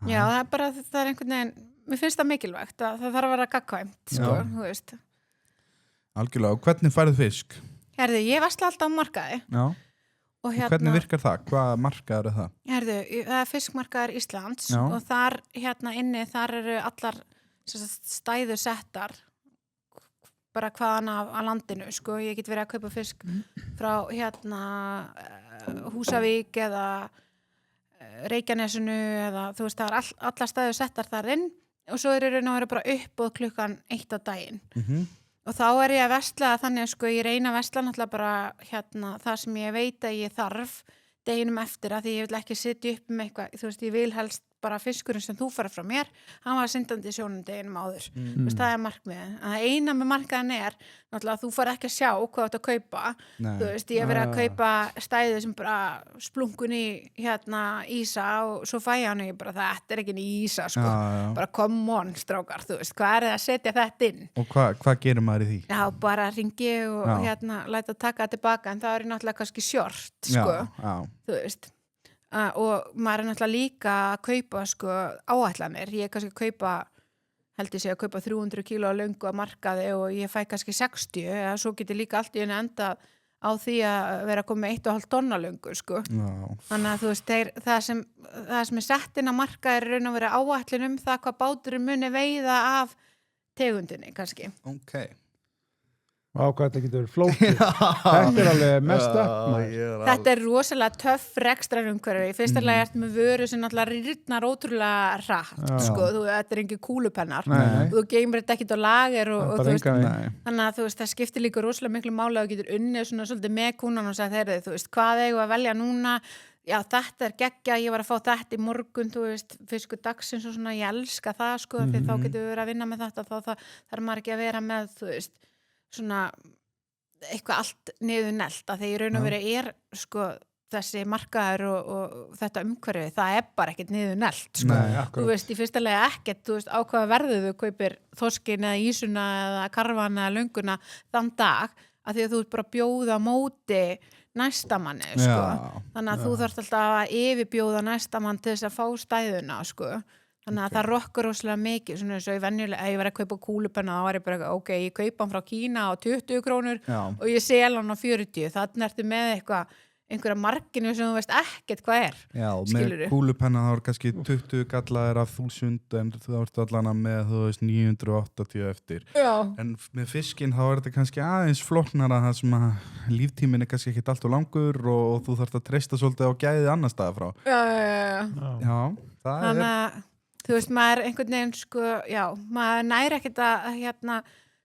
Já, það er bara, það er einhvern veginn, mér finnst það mikilvægt að það þarf að vera gagnkvæmt, sko, þú veist. Algjörlega, og hvernig færðu fisk? Herðu, ég versla alltaf á markaði. Já. Og hvernig virkar það? Hvað markaður er það? Herðu, það er fiskmarkaður Íslands og þar, inni, þar eru allar stæður settar bara hvaðan af landinu, sko. Ég get verið að kaupa fisk frá, Húsavík eða Reykjanesinu eða, þú veist, það er allar stæður settar þar inn og svo eru bara uppbóð klukkan 1 á daginn. Og þá er ég að versla þannig, sko, ég reyna að versla náttúrulega bara það sem ég veit að ég þarf deginum eftir að því ég vil ekki sitja upp með eitthvað, þú veist, ég vil helst bara fiskurinn sem þú farið frá mér, hann var syndandi sjónum deginum áður. Þú veist, það er markmiðið. Það eina með markaðin er náttúrulega að þú farið ekki að sjá hvað þú ert að kaupa. Þú veist, ég hef verið að kaupa stæði sem bara splungun í ísa og svo fæ ég hann og ég bara, þetta er ekki í ísa, sko. Bara come on, strákar, þú veist, hvað er það að setja þetta inn? Og hvað gerir maður í því? Já, bara ringi og læta taka það tilbaka, en það er náttúrulega kannski short, sko. Þú veist. Og maður er náttúrulega líka að kaupa sko áætlanir, ég er kannski held ég sé að kaupa 300 kíló á löngu að markaði og ég fæ kannski 60 eða svo getur líka allt í einu enda á því að vera að koma með 1,5 tonna löngu sko. Þannig að þú veist, það sem er sett inn á markaði er raun og vera áætlun það hvað báturinn muni veiða af tegundinni kannski. Ok. Hvað þetta getur flókið. Þetta er alveg mest upp. Þetta er rosalega töff rekstrarumhverfi. Í fyrsta lagi ertu með vöru sem náttúrulega rýrnar ótrúlega hratt. Sko, þetta er engin kúlupennar. Þú geymir þetta ekkert á lager og þú veist, þannig að þú veist, það skiptir líka rosalega miklu máli að þú getur unnið svona svolítið með kúnan og sagt, heyrðu, þú veist, hvað eigum að velja núna? Já, þetta er geggja, ég var að fá þetta í morgun, þú veist, fiskur dagsins og svona, ég elska það, sko, því þá getur við verið að vinna með þetta, þá þarf maður ekki að vera með, þú veist, svona eitthvað allt niður nelt að þegar í raun og veru er sko þessi markaður og þetta umhverfi, það er bara ekkert niður nelt sko. Þú veist, í fyrsta lagi ekkert, þú veist, á hvaða verðu þú kaupir þorskin eða ísuna eða karvan eða lönguna þann dag að því að þú ert bara að bjóða móti næstamanni, sko. Þannig að þú þarft alltaf að yfirbjóða næstamann til þess að fá stæðuna, sko. Þannig að það rokkar rosalega mikið, svona eins og ég venjulega, ef ég var að kaupa kúlupenna, þá var ég bara, ok, ég kaupa hann frá Kína á 20 krónur og ég sel hann á 40, þannig ertu með einhverja markinu sem þú veist ekkert hvað er. Já, með kúlupenna þá er kannski 20 gallaðir af 1000 en þú ert allan með, þú veist, 980 eftir. Já. En með fiskinn þá er þetta kannski aðeins flóknara það sem að líftíminn er kannski ekkert allt og langur og þú þarft að treysta svolítið á gæðið annar staða frá. Já, það er... Þú veist, maður einhvern veginn, sko, já, maður næri ekkert að,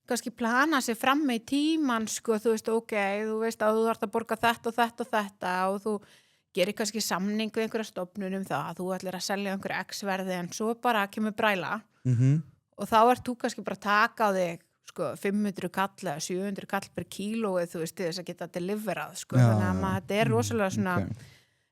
kannski plana sig fram með tíman, sko, þú veist, ok, þú veist að þú þarft að borga þetta og þetta og þetta og þú gerir kannski samning við einhverja stofnun það, þú ætlir að selja einhverja X-verði en svo bara kemur bræla og þá ert þú kannski bara að taka á þig, sko, 500 kall eða 700 kall per kíló, þú veist, þess að geta deliverað, sko, þannig að þetta er rosalega svona...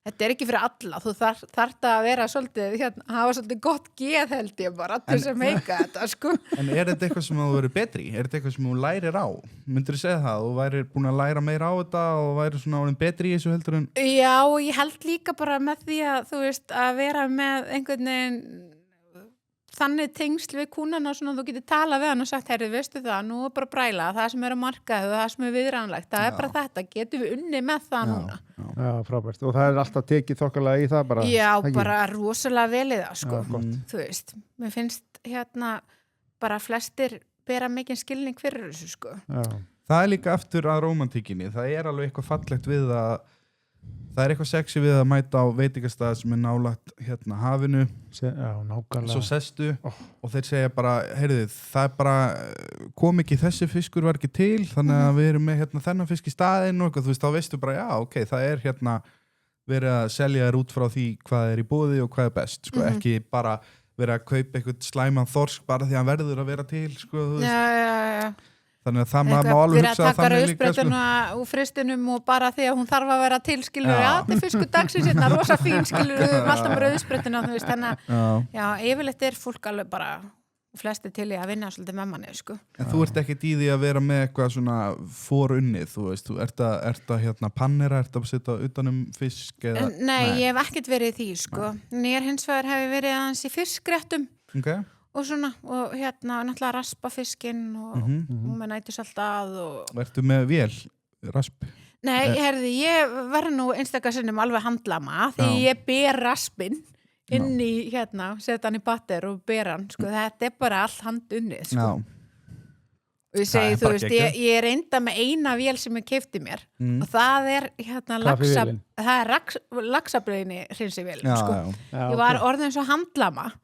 þetta ekki fyrir alla, þú þarft að vera svolítið, hafa svolítið gott geð held ég bara til sem meika þetta sko. En er þetta eitthvað sem þú verið betri? Er þetta eitthvað sem þú lærir á? Myndirðu segja það? Þú værir búin að læra meira á þetta og væri svona orðin betri í þessu heldur en? Já, ég held líka bara með því að þú veist að vera með einhvern veginn þannig tengsl við kúnana svona þú getur talað við hann og sagt, heyrðu, veistu það, nú er bara bræla, það sem er á markaðu, það sem er viðrænlegt, það er bara þetta, getum við unnið með það núna. Já, frábært. Og það er alltaf tekið þokkalega í það bara? Já, bara rosalega vel í það, sko. Þú veist, mér finnst bara flestir bera mikinn skilning fyrir þessu, sko. Já. Það er líka aftur að rómantíkinni, það er alveg eitthvað fallegt við að það er eitthvað sexy við að mæta á veitingastað sem er nálægt hafinu Já, nákvæmlega. Svo sestu og þeir segja bara, heyrðu, það er bara kom ekki, þessi fiskur var ekki til þannig að við erum með þennan fisk í staðinn og eitthvað, þú veist, þá veistu bara, já, ok, það er verið að selja þér út frá því hvað er í boði og hvað er best, sko, ekki bara verið að kaupa eitthvað slæman þorsk bara því að hann verður að vera til, sko, þú veist. Já. Þannig að það má alveg hugsa það þannig líka, sko. Úr fristinum og bara því að hún þarf að vera til, skilur við, þetta er fiskur dagsins hérna, rosa fín, skilur við, alltaf með rauðsprettuna, þú veist, þannig að, já, yfirleitt er fólk alveg bara, flesti til í að vinna svolítið með manni, sko. En þú ert ekkert í því að vera með eitthvað svona forunnið, þú veist, þú ert að pannera, ert að setja utanum fisk eða? Nei, ég hef ekkert verið í því, sko. Mér hins vegar hef verið aðeins í fiskréttum. Okay. Og svona, og náttúrulega raspa fiskinn og með nætursalt að og ertu með vél, rasp? Nei, herði, ég verð nú einstaka sinnum alveg handlama því ég ber raspinn inn í setja hann í batter og ber hann, sko, þetta er bara allt handunnið, sko. Og ég segi, þú veist, ég er enda með eina vél sem ég keypti mér og það er laxabrauðinni hreinsivélin, sko. Ég var orðin svo handlama.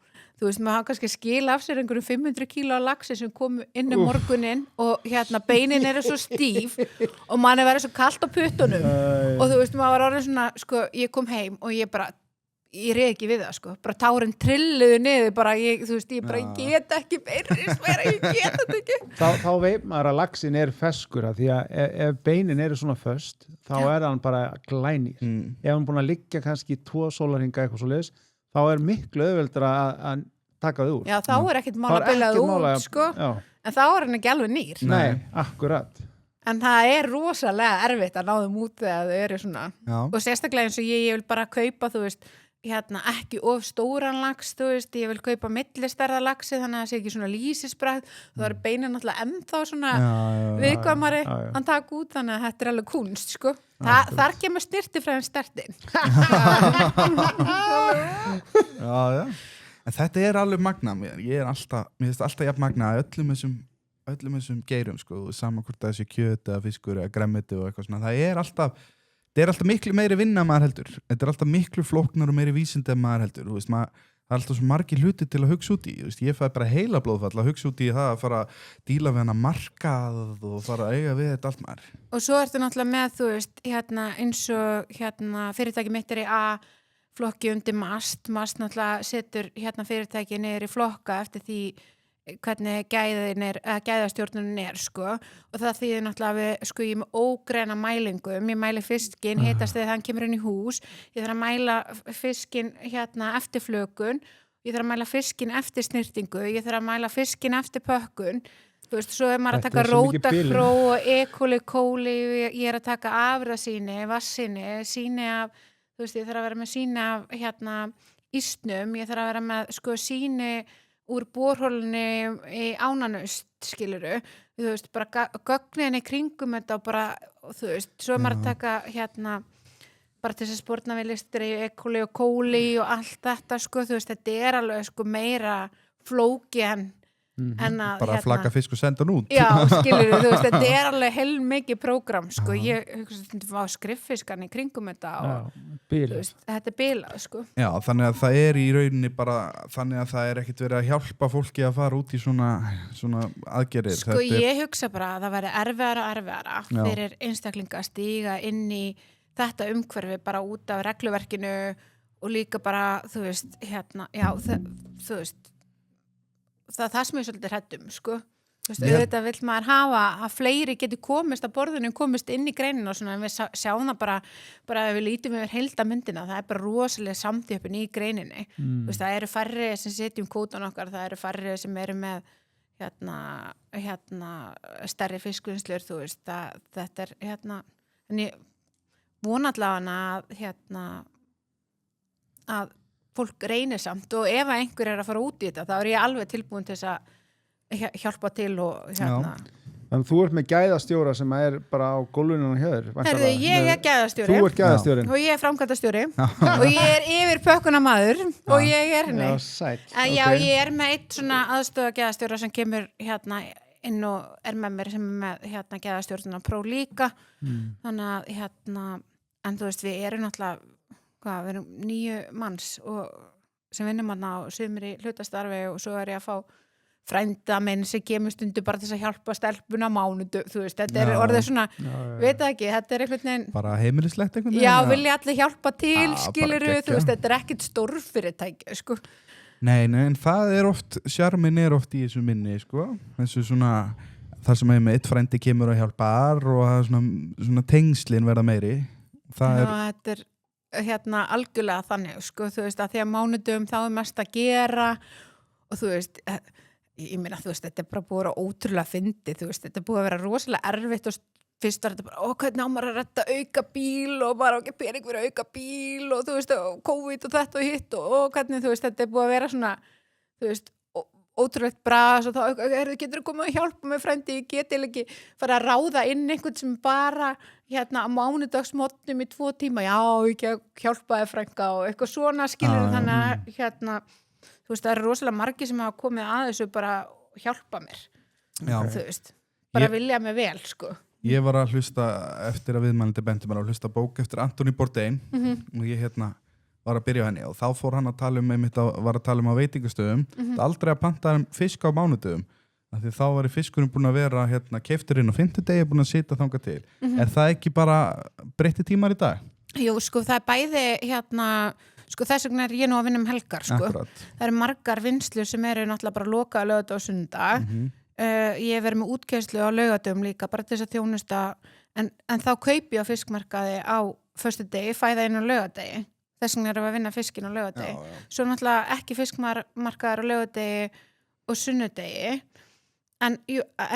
Þú veist, maður hafa kannski skil af sér einhverjum 500 kíló af laxi sem kom inn morgunin og beinin eru svo stíf og manni verið svo kalt á puttunum og þú veist, maður var orðin svona, sko, ég kom heim og ég reið ekki við það, sko, bara tárin trilluðu niður, bara, þú veist, ég get ekki meira, ég get þetta ekki. Þá veit maður að laxin er feskur, því að ef beinin eru svona föst, þá er hann bara glænir. Ef hann búin að liggja kannski 2 sólarhringa eitthvað svoleiðis, þá er miklu auðveldur að taka þau úr. Já, þá er ekkert mál að bila þau út, sko, en þá er hann ekki alveg nýr. Nei, akkurat. En það er rosalega erfitt að ná þeim út þegar þau eru svona. Já. Og sérstaklega eins og ég vil bara kaupa, þú veist, ekki of stóran lax, þú veist, ég vil kaupa millistærða laxi, þannig að það sé ekki svona lýsisbragð, það eru beinin náttúrulega ennþá svona viðkvæmari hann taka út, þannig að þetta er alveg kunst, sko. Þar kemur snirtifræðin stertinn. Já. En þetta er alveg magnað mér finnst alltaf jafn magnað öllum þessum geirum, sko, saman hvort það sé kjöt eða fiskur eða gremmiti og eitthvað svona, það er alltaf miklu meiri vinna maður heldur, þetta er alltaf miklu flóknar og meiri vísindi en maður heldur, þú veist, það er alltaf svo margir hluti til að hugsa út í, þú veist, ég fæði bara heila blóðfall að hugsa út í það að fara að díla við hana markað og fara að eiga við þetta allt maður. Og svo ertu náttúrulega með, þú veist, eins og fyrirtæki mitt er í flokki undir mast náttúrulega setur fyrirtæki niður í flokka eftir því hvernig gæðastjórnunin er, sko, og það þýðir náttúrulega við, sko, ég með ógreina mælingum, ég mæli fiskinn, hitast þegar hann kemur inn í hús, ég þarf að mæla fiskinn eftir flökun, ég þarf að mæla fiskinn eftir snyrtingu, ég þarf að mæla fiskinn eftir pökkun, þú veist, svo er maður að taka rótakró og kóli, ég er að taka afurðasýni, vassýni, sýni af, þú veist, ég þarf að vera með sýni af ísnum, ég þarf að vera með, sko, sýni úr borholunni í ánanust, skiluru, þú veist, bara gögnin í kringum þetta og bara, þú veist, svo er maður að taka bara til þess að spórna við listir í ekoli og kóli og allt þetta, sko, þú veist, þetta er alveg, sko, meira flóki en að bara flagga fisk og senda hann út. Já, skilur þú veist, þetta er alveg heilmikið prógram, sko, ég var skriffiskan í kringum þetta og þú veist, þetta er bilað, sko. Já, þannig að það er í rauninni bara, þannig að það er ekkert verið að hjálpa fólki að fara út í svona aðgerðir. Sko, ég hugsa bara að það væri erfiðara fyrir einstaklinga að stíga inn í þetta umhverfi bara út af regluverkinu og líka bara, þú veist, þú veist, það sem ég svolítið hræddum, sko. Þú veist, auðvitað vill maður hafa að fleiri geti komist að borðinu, komist inn í greinina og svona, en við sjáum það bara ef við lítum yfir heildarmyndina, það bara rosalega samþjöppun í greininni. Þú veist, það eru færri sem setjum kvótan okkar, það eru færri sem eru með stærri fiskvinnslur, þú veist, þetta en ég vona allavega að fólk reynir samt og ef einhver að fara út í þetta, þá er ég alveg tilbúin til þess að hjálpa til og Þannig þú ert með gæðastjóra sem bara á gólfinu hjá þér. Herðu, ég er gæðastjóri. Þú ert gæðastjórin. Og ég er framkvæmdastjóri. Og ég er yfir pökkunamaður og ég er henni. Já, sætt. Já, ég er með eitt svona aðstoða gæðastjóra sem kemur inn og er með mér sem er með gæðastjórnuna Pró líka. Þannig að en þú veist, við erum náttúrulega við erum 9 manns og sem vinnum á sumir í hlutastarfi og svo er ég að fá frænda minn sem kemur stundu bara til að hjálpa stelpuna mánudu, þú veist, þetta er orðið svona, veit það ekki, þetta er einhvern veginn bara heimilislegt einhvern veginn. Já, vilja allir hjálpa til, skilurðu, þú veist, þetta er ekkert stórfyrirtæki, sko. Nei, en það er oft, sjarminn er oft í þessu minni, sko, þessu svona, þar sem eitt frændi kemur að hjálpa og það er svona tengslin verða meiri. Þetta er algjörlega þannig, sko, þú veist, að því að mánudum þá er mest að gera og þú veist, ég meina, þú veist, þetta er bara búið að vera ótrúlega fyndið, þú veist, þetta er búið að vera rosalega erfitt og fyrst var þetta bara, hvernig á maður að redda auka bíl og bara ekki pening fyrir auka bíl og þú veist, og COVID og þetta og hitt og hvernig, þú veist, þetta er búið að vera svona, þú veist, ótrúlegt bras og þá, getur þú komið að hjálpa með frændi, ég geti ekki fara að ráða inn einhvern sem bara, á mánudagsmotnum í 2 tíma, já, ekki að hjálpa þér frænka og eitthvað svona skilur, þannig að, þú veist, það eru rosalega margir sem hafa komið að þessu bara hjálpa mér. Já. Þú veist, bara vilja mig vel, sko. Ég var að hlusta eftir að viðmælandi bendi mér að hlusta bók eftir Anthony Bourdain og ég var að byrja á henni og þá fór hann að tala um á veitingastöðum aldrei að panta fisk á mánudögum af því þá var fiskurinn búin að vera keyptur inn á 5. degi búin að sitja þangað til. Er það ekki bara breytti tímar í dag? Jú, sko, það er bæði sko þess vegna er ég nú að vinna helgar, sko. Akkurat. Það eru margar vinnslur sem eru náttúrulega bara lokaða laugardag og sunnudag. Ég hef verið með útkeyrslur á laugardögum líka, bara til þess að þjónusta, en þá kaupi ég á fiskmarkaði á föstudegi, fæða inn á laugardegi. Þess vegna erum við að vinna fiskinn á laugardegi. Svo náttúrulega ekki fiskmarkaðar á laugardegi og sunnudegi, en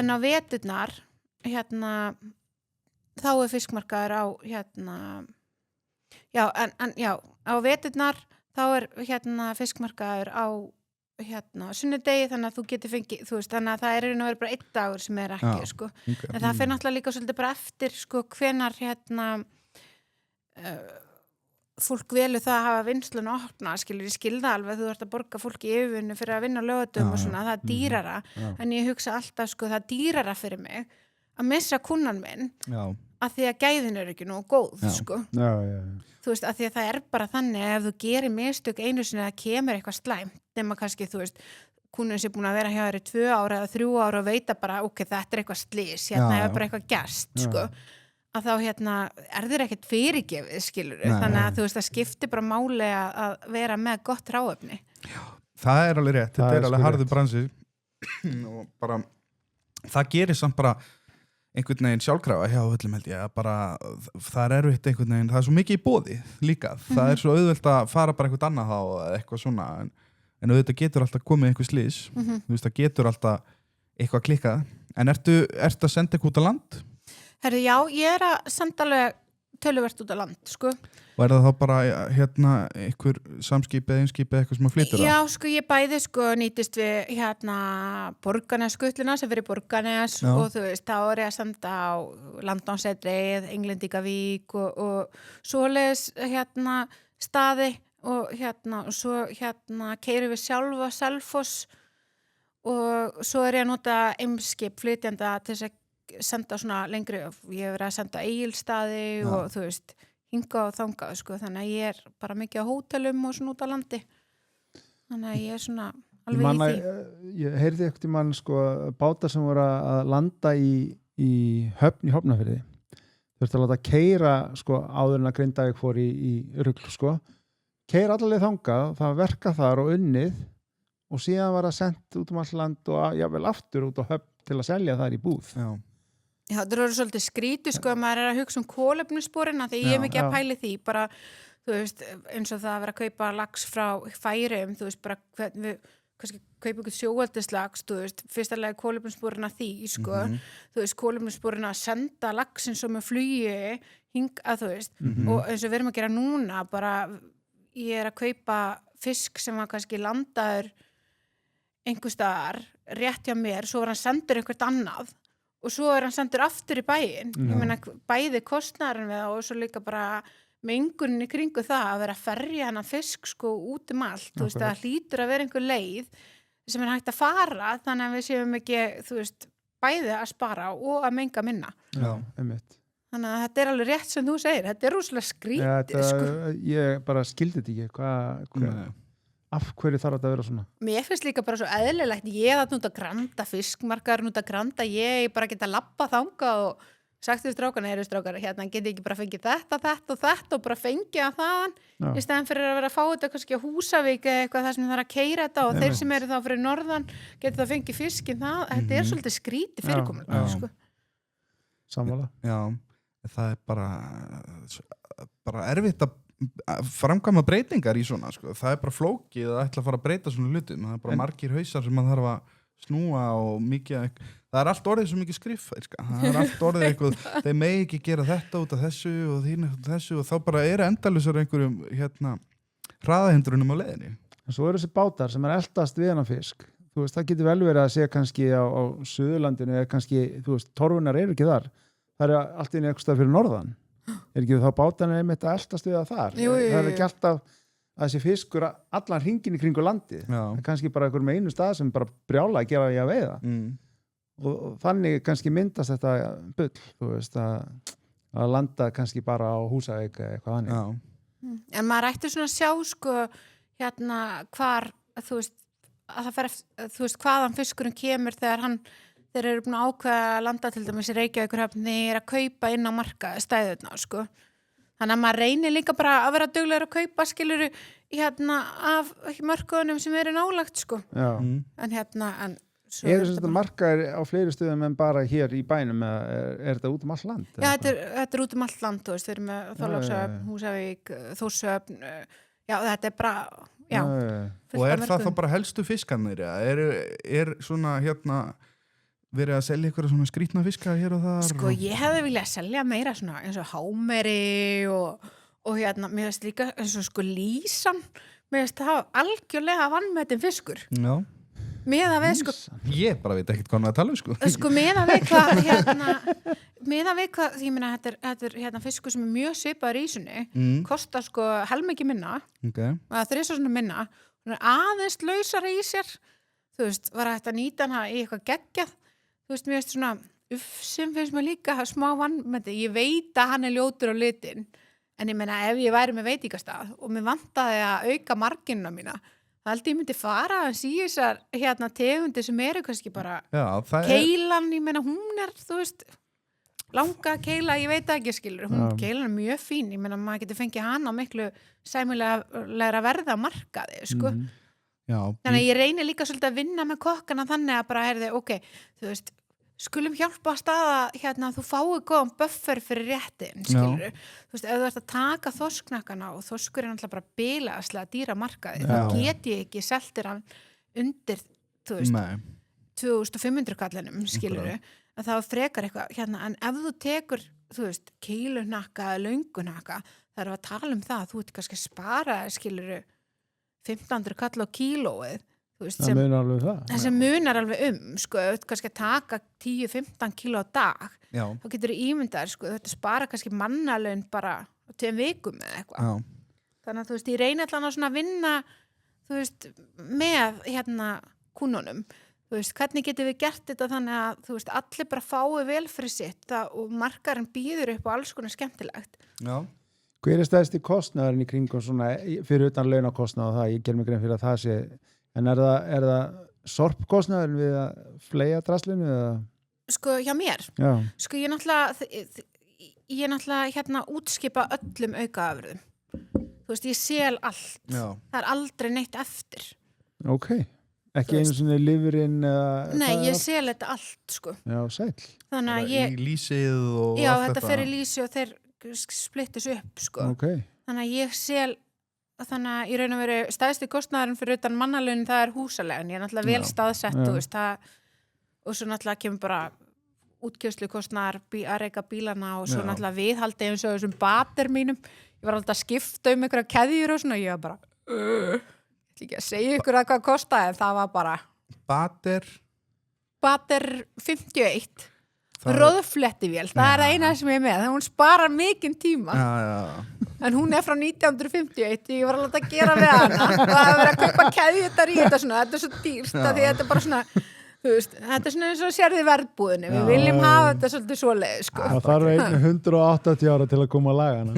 á veturnar, þá er fiskmarkaður á, á veturnar þá er fiskmarkaður á sunnudegi þannig að þú getur fengið, þú veist, þannig að það er að vera bara 1 dagur sem er ekki, sko. Okay. En það fer náttúrulega líka svolítið bara eftir, sko, hvenar fólk velur það að hafa vinnslun að opna, skilur, ég skilða alveg, þú ert að borga fólki yfirvinnu fyrir að vinna á laugardögum og svona, það er dýrara, en ég hugsa alltaf, sko, það er dýrara fyrir mig að missa kunnan minn að því að gæðin eru ekki nógu góð, sko. Þú veist, að því að það er bara þannig ef þú gerir mistök einu sinni að það kemur eitthvað slæmt, nema kannski, þú veist, kunnum sem búin að vera hjá þér í 2 ára eða 3 ára og veita bara, ok, þetta er eitthvað slys, er bara eitthvað gerst, sko, að þá er þér ekkert fyrirgefið, skilur, þannig að þú veist, það skiptir bara máli að vera með gott ráefni. Það er alveg rétt, þetta er alveg harður bransi og bara, það gerir samt bara einhvern veginn sjálfkrafa hjá öllum held ég að bara það er erfitt einhvern veginn, það er svo mikið í boði líka, það er svo auðvelt að fara bara einhvern annað þá eða eitthvað svona en auðvitað getur alltaf komið einhver slys þú veist, það getur alltaf eitthvað klikkað en ertu að senda eitthvað út á land? Herru, já, ég er að senda alveg töluvert út á land, sko. Og er það þá bara einhver samskipi eða einskipi eitthvað sem að flytur það? Já, sko, ég bæði, sko, nýtist við Borgarnes-skutluna sem fyrir Borgarnes og þú veist, þá er ég að senda á Landnámssetrið, Englendingavík og svoleiðis staði og svo keyrum við sjálfa Selfoss og svo er ég að nota Eimskip flytjanda til þess að senda svona lengri, ég hef verið að senda Egilsstaði og þú veist hingað og þangað, sko, þannig að ég er bara mikið á hótelum og svona út á landi þannig að ég er svona alveg í því. Ég heyrði ekkert í mann, sko, báta sem voru að landa í höfn í Hofnafirði þú veist að láta keyra, sko, áður en að Grindavík fór í rugl, sko keyra allaveg þangað, það verka þar og unnið og síðan var það sendt út all land og jável aftur út á höfn til að selja þar í búð. Já, það eru svolítið skrítu sko að maður að hugsa kolefnissporina því ég mikið að pæli því bara, þú veist, eins og það að vera að kaupa lax frá Færeyjum, þú veist, bara við kannski kaupa ykkur sjóeldislax, þú veist, fyrsta lagi kolefnissporina því, sko, þú veist, kolefnissporina að senda laxin svo með flugi hingað, þú veist, og eins og við erum að gera núna, bara ég er að kaupa fisk sem var kannski landaður einhvers staðar, rétt hjá mér, svo var hann sendur einhvert annað og svo er hann sendur aftur í bæinn. Ég meina, bæði kostnaðurinn við það og svo líka bara mengunin í kringu það að vera að ferja hennar fisk sko út allt. Þú veist, það hlýtur að vera einhver leið sem er hægt að fara þannig að við séum ekki, þú veist, bæði að spara og að menga minna. Já, einmitt. Þannig að þetta er alveg rétt sem þú segir. Þetta er rosalega skrítið, sko. Ég bara skildi þetta ekki. Af hverju þarf þetta að vera svona? Mér finnst líka bara svo eðlilegt ég að núta granda fiskmarkar núta granda, ég bara geta lappa þangað og sagt því strákana, hérna get ég ekki bara fengið þetta og bara fengið að þaðan í stæðan fyrir að vera að fá þetta kannski á Húsavík eða eitthvað það sem það er að keyra þetta og þeir sem eru þá fyrir norðan geta það fengið fiskinn það, þetta er svolítið skrítið fyrirkomulag, sko. Sammála. Já, það er bara erfitt að framkvæma breytingar í svona, sko. Það er bara flókið að ætla að fara að breyta svona hlutum, það er bara margir hausar sem maður þarf að snúa og mikið, það er allt orðið svo mikið skriffæð, sko. Það er allt orðið eitthvað, þeir megi ekki gera þetta út af þessu og þín út af þessu og þá bara eru endalausar einhverjum hraðahindrunum á leiðinni. En svo eru þessi bátar sem er eldast við hennar fisk, þú veist, það getur vel verið að sé kannski á Suðurlandinu eða kannski, þú veist, torfunar eru ekki þar, það er allt inn eitthvað fyrir norðan. Er ekki þá bátanir einmitt að eldast við það þar? Jú. Það er ekki alltaf að þessi fiskur allan hringin í kringu landið. Kannski bara einhver með einu stað sem bara brjála að gera í að veiða. Og þannig kannski myndast þetta bull, þú veist, að landa kannski bara á Húsavík eða eitthvað þannig. En maður ætti svona að sjá, sko, hérna hvar, þú veist, að það fer eftir, þú veist, hvaðan fiskurinn kemur þegar þeir eru búin að ákveða að landa til dæmis í Reykjavíkurhöfn er að kaupa inn á markaðstæðuna, sko. Þannig að maður reynir líka bara að vera duglegur að kaupa, skiluru, hérna af mörkuðunum sem eru nálagt, sko. Já. En Eru þetta markaðir á fleiri stöðum en bara hér í bænum, er þetta út allt land? Já, þetta er út allt land, þú veist, við erum með Þorlákshöfn, Húsavík, Þórshöfn, já, þetta er bara, já. Og er það þá bara helstu fiskarnir, er svona, verið að selja ykkur svona skrítna fiska hér og þar? Sko, ég hefði viljað selja meira svona eins og hámeri og mér veist líka eins og sko lísan, mér veist það algjörlega vannmetinn fiskur. Já. Meða við sko... Ég bara veit ekkert hvað hann að tala sko. Sko, meða við hvað, ég meina, þetta er fiskur sem er mjög svipaður í ísunni, kostar sko helmingi minna, eða 3 svona minna, hún er aðeins lausari í sér, þú veist, var hægt að nýta hana í eitthvað geggjað. Þú veist, mér veist svona sem finnst mér líka smá vannmeti. Ég veit að hann er ljótur á litin, en ég meina ef ég væri með veitingastað og mér vantaði að auka marginuna mína, það held ég myndi fara að sí þessar tegundir sem eru kannski bara keilan, ég meina hún er, þú veist, langa keila, ég veit ekki, skilur, keilan er mjög fín, ég meina maður getur fengið hana á miklu sæmilega verða markaði, sko. Já, þannig að ég reynir líka svolítið að vinna með kokkana þannig að bara þú veist, skulum hjálpa að staða þú fái góðan buffer fyrir réttin, skilur þú veist, ef þú ert að taka þorskknakkana og þorskur er náttúrulega bara bilaðslega dýra markaði, þá get ég ekki seltir hann undir, þú veist 2500 kallinum, skilur að það frekar eitthvað, en ef þú tekur, þú veist, keilunakka eða löngunakka, það er að tala það, þú ert kannski að spara, skilur 1500 kall á kílóið, þú veist, það munar alveg það. Sem munar alveg sko, þú kannski að taka 10-15 kíló á dag, þá getur þú ímyndaðir, sko, þetta spara kannski mannalaun bara 2 vikum eða eitthvað. Þannig að, þú veist, ég reyni allan að svona vinna, þú veist, með kúnunum, þú veist, hvernig getum við gert þetta þannig að, þú veist, allir bara fái vel fyrir sitt og markarinn býður upp á alls konar skemmtilegt. Já. Hver er stærsti kostnaðurinn í kringum svona fyrir utan launakostnað og það, ég ger mig grein fyrir að það sé, en er það sorpkostnaðurinn við að fleia draslinu eða? Sko, hjá mér? Já. Sko, ég náttúrulega útskipa öllum aukaafurðum. Þú veist, ég sel allt. Já. Það er aldrei neitt eftir. Ok. Ekki einu sinni lifurinn Nei, ég sel þetta allt sko. Já, sæll. Þannig að ég Í lýsið og Já, allt þetta fer í lýsi og þeir splittis upp sko. Okay. Þannig að ég sel þannig að í raun og veru stæðsti kostnaðurinn fyrir utan mannalaunin það er húsaleigan. Ég er náttúrulega vel staðsett þú veist, og svo náttúrulega kemur bara útgjöfslukostnaðar að reka bílana og svo náttúrulega viðhaldi eins og þessum bater mínum. Ég var alltaf að skipta einhverja keðjur og svona og ég var bara ég ætla ekki að segja ykkur að hvað kostaði en það var bara Bater 51 Róðflettivél, það er það eina sem ég er með hún sparar mikinn tíma en hún er frá 1951 ég var alveg að gera við hana og það er verið að kaupa keðjutar í þetta svona þetta er svo dýrst því þetta er bara svona þetta er svona eins og sérði verðbúðinni við viljum hafa þetta svolítið svoleiðis sko. Það þarf 180 ára til að koma að laga hana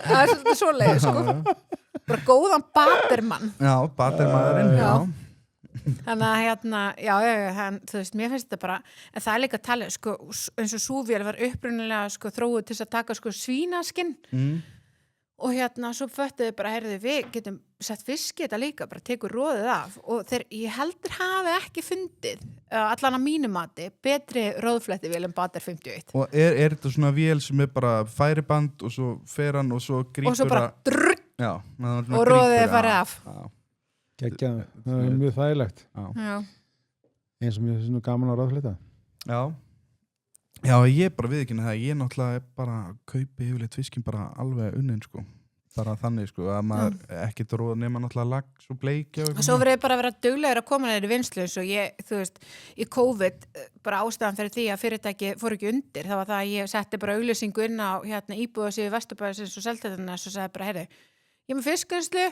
það er svolítið svoleiðis sko. Bara góðan batermann batermaðurinn þannig að þú veist, mér finnst þetta bara en það er líka að tala, sko, eins og súvél var upprunalega, sko, þróuð til að taka sko svínaskinn og svo föttuðu bara, heyrðu, við getum sett fiski þetta líka, bara tekur roðið af og ég heldur hafi ekki fundið allan að mínu mati betri róðflettivél en Bater 51 Og er þetta svona vél sem er bara færiband og svo fer hann og svo grípur og svo bara og roðið er farið af Gekkjaði, það er mjög þægilegt eins og mjög svona gaman að ráðflita Já, ég bara viðurkenni það ég náttúrulega bara kaupi yfirleitt fiskin bara alveg unnin sko bara þannig sko að maður ekkert róð nema náttúrulega lax og bleikja og svo verið bara að vera duglegur að koma neður í vinslu eins og ég, þú veist, í COVID bara ástæðan fyrir því að fyrirtæki fór ekki undir það var það að ég setti bara auglýsingu inn á íbúðasíðu Vesturbæðisins og Seltjarnarness og sagði bara, heyrðu, ég er með fiskvinnslu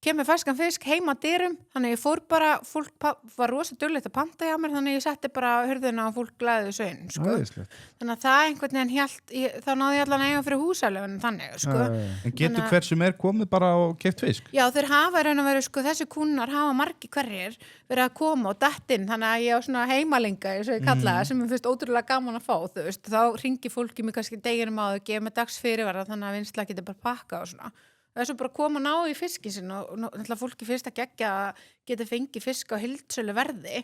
kemur ferskan fisk heima dyrum þannig ég fór bara, fólk var rosa duglegt að panta hjá mér þannig ég setti bara hurðina og fólk glæði þessu inn sko. Þannig að það einhvern veginn hélt þá náði ég allan eiga fyrir húsalegun þannig sko. En getur hver sem er komið bara og keypt fisk? Já, þeir hafa raun og veru sko, þessi kúnnar hafa margir hverjir verið að koma og dett inn þannig að ég á svona heimalinga eins og ég kalla það sem ég finnst ótrúlega gaman að fá þú veist, þá ringi fólki mig kannski deginum á þau gefa mig dagsfyrirvara þannig að vinsla geti bara pakka og svona það er svo bara að koma og ná í fiskin sin og náttúrulega fólki fyrst að gegja að geta fengið fisk á heildsölu verði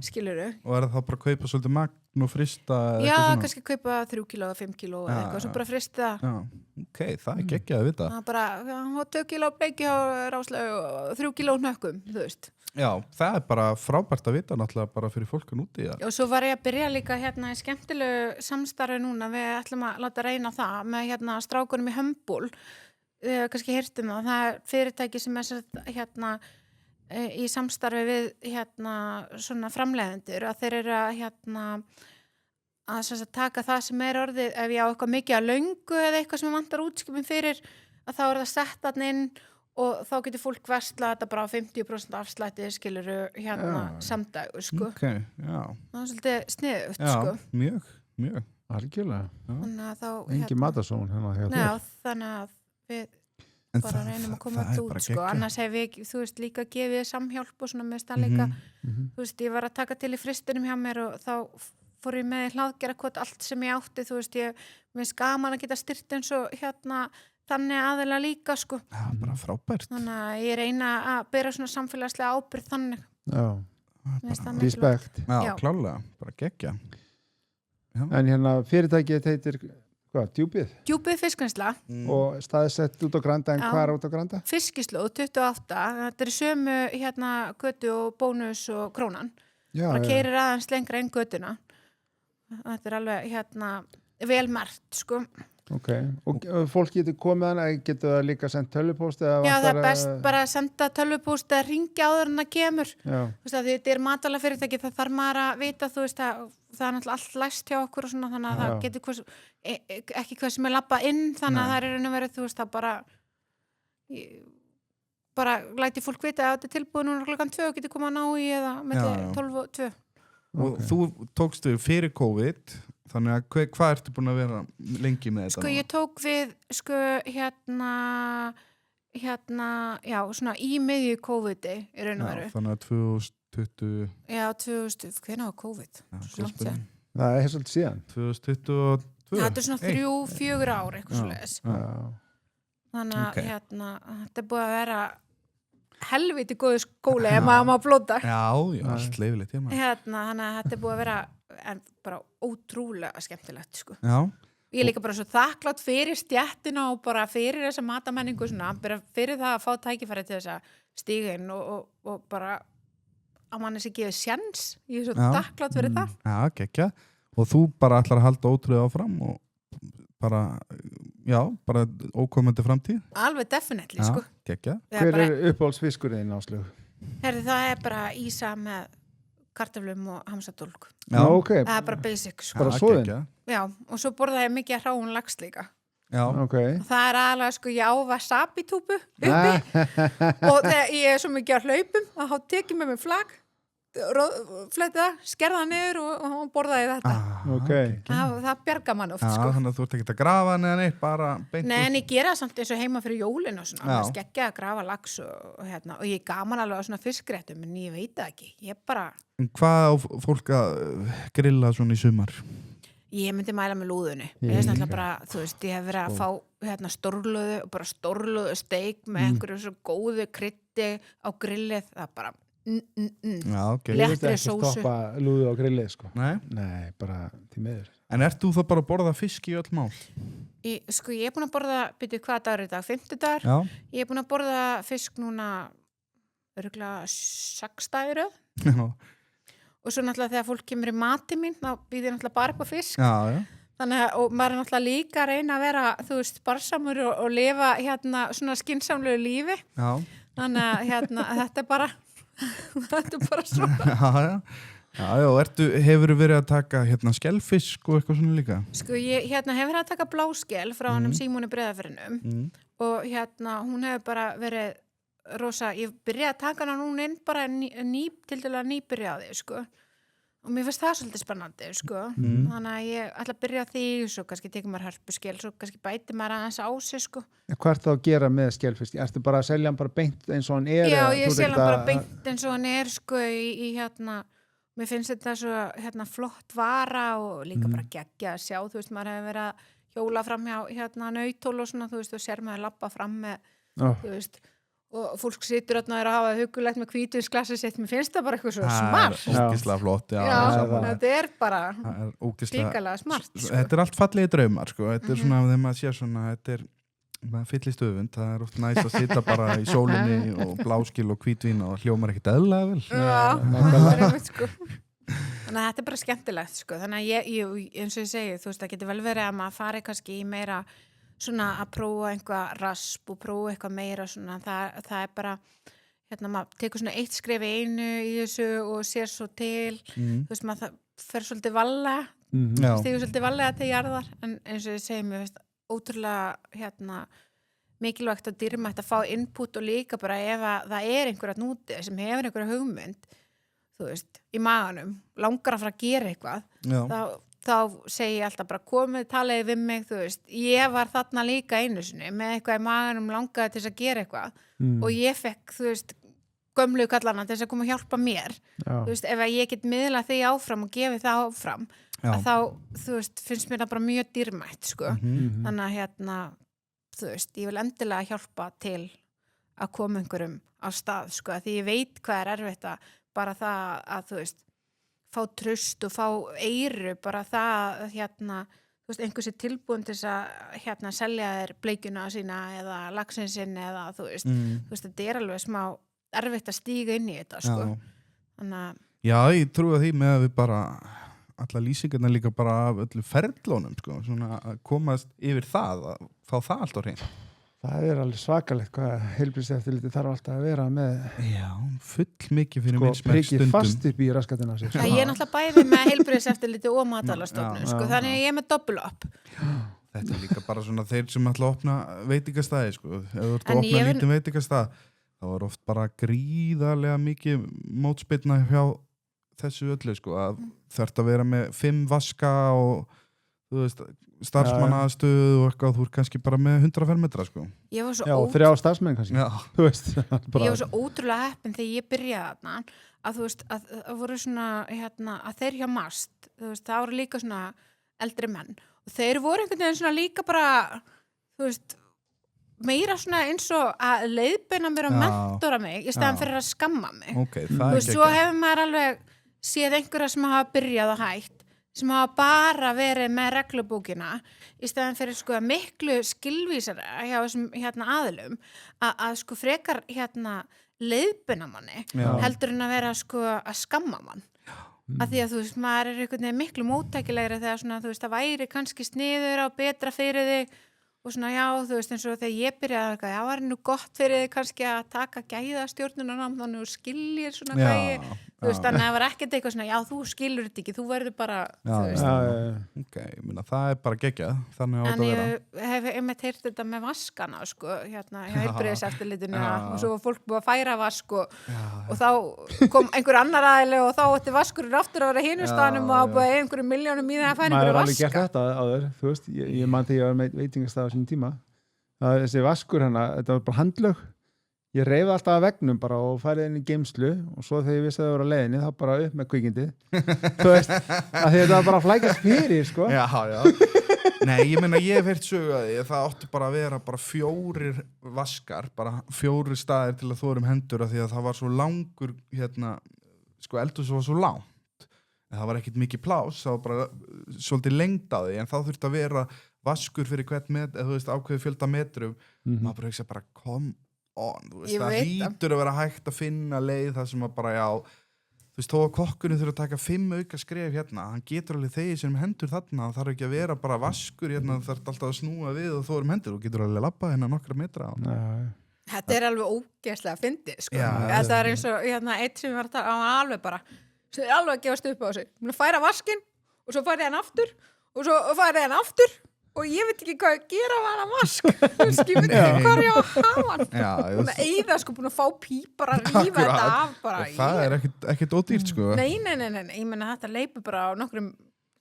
skilurðu. Og er það bara að kaupa svolítið magn og frista Já, kannski kaupa 3 kíló eða 5 kíló eða eitthvað, svo bara frista Ok, það er geggjað að vita Það bara, 2 kíló bleiki á ráslegu og 3 kíló hnökkum, þú veist Já, það er bara frábært að vita náttúrulega bara fyrir fólk að núti Og svo var ég að byrja líka í skemmtilegu samstarfi núna við ætlum að láta reyna það með strákunum í Hömbul kannski hirtum það er fyrirtæki sem er í samstarfi við svona framleiðendur að þeir eru að taka það sem er orðið ef ég á eitthvað mikið að löngu eða eitthvað sem vantar útskipin fyrir að þá er það sett hann inn og þá getur fólk verslað þetta bara á 50% afslætti skiluru samdagur sko. Okay, já. Það er svolítið sniðugt sko. Mjög algjörlega engin matasón þannig að við bara reynum að koma þetta út sko. Annars hef ég, þú veist, líka gefið samhjálp og svona með stannleika þú veist, ég var að taka til í fristunum hjá mér og þá fór ég með hlaðgerðarkot allt sem ég átti, þú veist, mér skaman að geta styrt eins og þannig aðeila líka sko. Já, bara frábært. Þannig að ég reyna að bera svona samfélagslega ábyrgð þannig. Já, respekt. Já, klálega, bara geggja. En fyrirtækið heitir hvað, Djúpið fiskvinnsla og staðsett út á Granda en hvað er út á Granda? Fiskislóð 28, þetta er sömu götu og Bónus og Krónan bara keyrir aðeins lengra inn götuna þetta er alveg vel merkt sko. Ok, og fólk getur komið hana, getur það líka sendt tölvupóst Já, það er best bara að senda tölvupóst eða ringja áður en það kemur þú veist að þetta er matvælafyrirtæki það þarf maður að vita, þú veist að það er náttúrulega allt læst hjá okkur og svona þannig að það getur ekki hvað sem er labba inn þannig að það er raun og verið, þú veist að bara læti fólk vita að þetta er tilbúið núna klukkan 2 og getur komað að ná í eða með 12 og 2 Og þú tókstu fyrir COVID þannig að hvað ertu búin að vera lengi með þetta? Sko ég tók við já, svona í miðju COVID-i í raun og veru. Þannig að 2020 Já, 2000, hvernig var COVID? Það er svolítið síðan 2022 Það er svona 3-4 ár eitthvað svoleiðis Þannig að þetta er búið að vera helviti góðu skóli ef maður má blóta Já, allt leifilegt þannig að þetta búið að vera bara ótrúlega skemmtilegt sko. Já. Ég er líka bara svo þakklátt fyrir stjættina og bara fyrir þessa matamenningu svona, bara fyrir það að fá tækifæri til þess að stíga inn og bara að mann sé gefið sjens, ég er svo þakklátt fyrir það. Já, gekkja. Og þú bara ætlar að halda ótrúið áfram og bara ókomandi framtíð. Alveg definitely, sko. Gekkja. Hver uppáhaldsfiskurinn, Áslaug? Það er bara ísa með kartöflum og hamsadólk. Já, ok. Það er bara basic, sko. Bara svoðin? Já, og svo borðaði ég mikið hráun lax líka. Já, ok. Og það er aðalega, sko, ég á wasabi-túpu uppi og þegar ég er svo mikið á hlaupum að þá tekið með mig flagg fletti það, skerða það niður og borðaði þetta. Okay. Það bjarga mann oft, sko. Þannig að þú ert ekki að grafa neðan eitt, bara beint. Nei, en ég gera það samt eins og heima fyrir jólin og svona. Það skeggja að grafa lax og ég gaman alveg á svona fiskréttum, en ég veit það ekki. Ég bara... Hvað á fólk að grilla svona í sumar? Ég myndi mæla með lúðunni. Ég veist náttúrulega bara, þú veist, ég hef verið að fá stórlöðu steik með einhverju svo góðu kryddi á grillið, það bara Já, ok. Ég veit ekki stoppa lúðu á grillið, sko. Nei, bara til meður. En ert þú þá bara að borða fisk í öll mál? Sko, ég er búin að borða, hvaða dagur er í dag? 5. dagur? Já. Ég er búin að borða fisk núna örugglega 6 dagur. Já. Og svo náttúrulega þegar fólk kemur í mati mín, þá býð ég náttúrulega bara upp á fisk. Já. Þannig að, og maður er náttúrulega líka að reyna að vera, þú veist, barsamur og lifa svona skynsamlegu lífi. Já. Þannig að þetta er bara svona. Já, hefurðu verið að taka skelfisk og eitthvað svona líka? Sko, ég hefur verið að taka bláskel frá honum Símoni Breiðafirðinum og hún hefur bara verið rosa, ég byrjaði að taka hana núna inn bara til dæla nýbyrjaði, sko. Og mér finnst það svolítið spennandi, sko. Þannig að ég ætla að byrja á því, svo kannski tekur maður hörpuskel, svo kannski bæti maður aðeins á sig, sko. Hvað ert þá að gera með skelfisk? Ertu bara að selja hann bara beint eins og hann er? Já, ég selja hann bara beint eins og hann er, sko, í mér finnst þetta svo flott vara og líka bara geggja að sjá, þú veist, maður hefur verið að hjóla fram hjá nautól og svona, þú veist, og sér maður labba fram með, þú veist, og fólk situr að hafa hugulegt með hvítuvinsglassi sitt, mér finnst það bara eitthvað svo smart. Það er ógeðslega flott, þetta er bara líkalega smart, sko. Þetta er allt fallegi draumar, sko, þetta er svona, þegar maður sér svona, maður fyllist öfund, það er oft næst að sita bara í sólinni og bláskil og hvítvín og hljómar ekkert eðlilega vel. Það er einmitt, sko. Þannig að þetta er bara skemmtilegt, sko, þannig að ég eins og ég segi, þú veist, það getur vel verið að maður fari kannski í meira svona að prófa einhvað rasp og prófa eitthvað meira svona, það er bara maður tekur svona eitt skref í einu í þessu og sér svo til þú veist, maður fer svolítið varlega stígur svolítið varlega til jarðar, en eins og ég segi, mér finnst ótrúlega mikilvægt og dýrmætt að fá input og líka bara ef að það er einhverja núti sem hefur einhverja hugmynd, þú veist, í maganum, langar að fara að gera eitthvað, þá segi ég alltaf bara komið, talaði við mig, þú veist, ég var þarna líka einu sinni með eitthvað í maganum, langaði til þess að gera eitthvað og ég fekk, þú veist, gömlu kallana til þess að koma að hjálpa mér. Þú veist, ef ég get miðlað því áfram og gefið það áfram, að þá, þú veist, finnst mér það bara mjög dýrmætt, sko. Þannig að þú veist, ég vil endilega hjálpa til að koma einhverjum á stað, sko, því ég veit hvað er erfitt að bara það að, þú veist, fá tröst og fá eyru, bara það þú veist, einhversi tilbúin til þess að selja þér bleikjuna sína eða laxinn sinn eða þú veist, þetta er alveg smá erfitt að stíga inn í þetta, sko. Þannig að... Já, ég trúi að því með að við bara, alla lýsingarna líka bara af öllu ferlónum, sko, svona að komast yfir það, að fá það allt á hrein. Það er alveg svakalegt hvað heilbrigðiseftirlitið þarf alltaf að vera með full mikið fyrir minnsmæk stundum. Prikið fast upp í raskatina sér. Ég er náttúrulega bæði með heilbrigðiseftirlitið og matvælastofnun, sko, þannig að ég er með doppel-upp. Þetta er líka bara svona þeir sem ætla að opna veitingastæði, sko. Ef þú ert að opna lítið veitingastæð, þá er oft bara gríðarlega mikið mótspyrna hjá þessu öllu, sko, að þarft að vera með 5 vaska og þú veist, starfsmannaðstöðu og eitthvað, þú er kannski bara með 100 fermetra, sko. Já, 3 starfsmenn kannski. Þú veist, ég var svo ótrúlega heppin þegar ég byrjaði þarna, að þú veist, að voru svona, að þeir hjá MAST, þú veist, það voru líka svona eldri menn og þeir voru einhvern veginn svona líka bara, þú veist, meira svona eins og að leiðbeina mér og mentora mig í staðan fyrir að skamma mig okay, það og svo hefur maður alveg séð einhverja sem hafa byrjað og hætt sem hafa bara verið með reglubókina í staðan fyrir sko miklu skilvísara hjá þessum aðilum að sko frekar leiðbeina manni heldur en að vera sko að skamma mann af því að þú veist, maður einhvern veginn miklu móttækilegri þegar svona, þú veist, það væri kannski sniður á betra fyrir þig og svona, já, þú veist, eins og þegar ég byrjaði að það var nú gott fyrir þig kannski að taka gæðastjórnunarnám þannig að þú skiljir svona hvað ég, þú veist, þannig að það var ekkert eitthvað svona, já, þú skilur þetta ekki, þú verður bara, þú veist. Ok, ég meina, það bara geggjað, þannig á þetta að vera. En ég hef einmitt heyrt þetta með vaskana, sko, hjá heilbrigðiseftirlitinu og svo var fólk búið að færa vask og þá kom einhver annar aðili og þá ætti vaskurinn aftur að vera hinum staðnum og búið einhverjum milljónum í það að færa einhverju vaska. Maður alveg gert þetta áður, þú veist, ég man þegar ég var með veitingastað á sínum tíma, þessi vaskur þetta var bara handlög. Ég reyfði alltaf að vegnum bara og færið inn í geymslu og svo þegar ég vissi að það voru að leiðinni þá bara upp með kvikindið. Þú veist, að þetta var bara að flækast fyrir, sko. Já. Nei, ég meina, ég hef heyrt sögu að því að það átti bara að vera bara 4 vaskar, bara 4 staðir til að þorum hendur af því að það var svo langur, sko eldhús var svo langt. En það var ekkert mikið plás, það var bara svolítið lengd á því en þá þurfti að vera vaskur fyrir hvert þú veist, ákveðið fjölda metrum. Maður bara hugsa bara, þú veist, það hlýtur að vera hægt að finna leið það sem að bara, þú veist, þó að kokkurinn þurfa að taka 5 auka skref hann getur alveg þegið sem hendur þarna það þarf ekki að vera bara vaskur það þarf alltaf að snúa við og þó hendur og getur alveg labbað nokkra metra Þetta alveg ógeðslega fyndið, sko. Þetta eins og eitt sem var á alveg bara sem alveg að gefast upp á sig færa vaskinn og svo færði hann aftur og svo færði hann aftur og ég veit ekki hvað að gera var að vask þú veist, ég veit ekki hvað ég á að hafa hann búin að eyða, sko, búin að fá pípar að rífa þetta af bara það er ekkert ódýrt, sko Nei, ég meina þetta leipur bara á nokkrum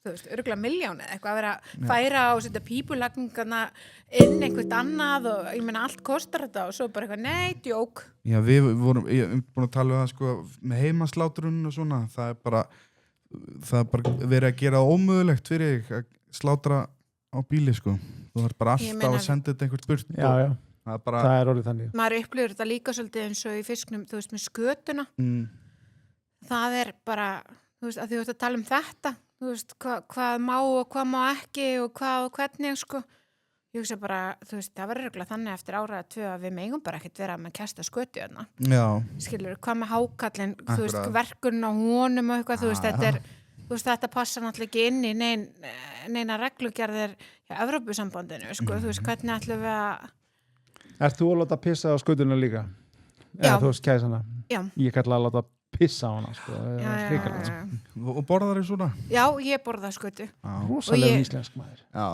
þú veist, örugglega miljónir eitthvað að vera að færa og setja pípulagningana inn einhvert annað og ég meina allt kostar þetta og svo bara eitthvað, nei, djók Já, við vorum búin að tala um það, sko með heimaslátrun og svona það er bara verið að gera ómögulegt fyrir að slátra á bíli, sko. Þú þarf bara alltaf að senda þetta einhvert burt. Já. Það er orðið þannig. Maður upplifir þetta líka svolítið eins og í fisknum, þú veist, með skötuna. Það er bara, þú veist, að þú veist að tala um þetta, þú veist, hvað má og hvað má ekki og hvað og hvernig, sko. Ég hugsa bara, þú veist, það verður örugglega þannig eftir ára 2 að við megum bara ekkert vera með kæsta skötu þarna. Já. Skilur, hvað með hákallinn, þú veist, verkurinn á honum og eitthvað, þú veist, þú veist, þetta passa náttúrulega ekki inn í neina reglugerðir hjá Evrópusambandinu, sko, þú veist, hvernig ætlum við að Ert þú að láta pissa á skutuna líka? Eða þú veist, kæsana? Já. Ég kalla að láta pissa á hana, sko. Já. Og borðar þér svona? Já, ég borða skutu. Rosalega íslensk maður. Já.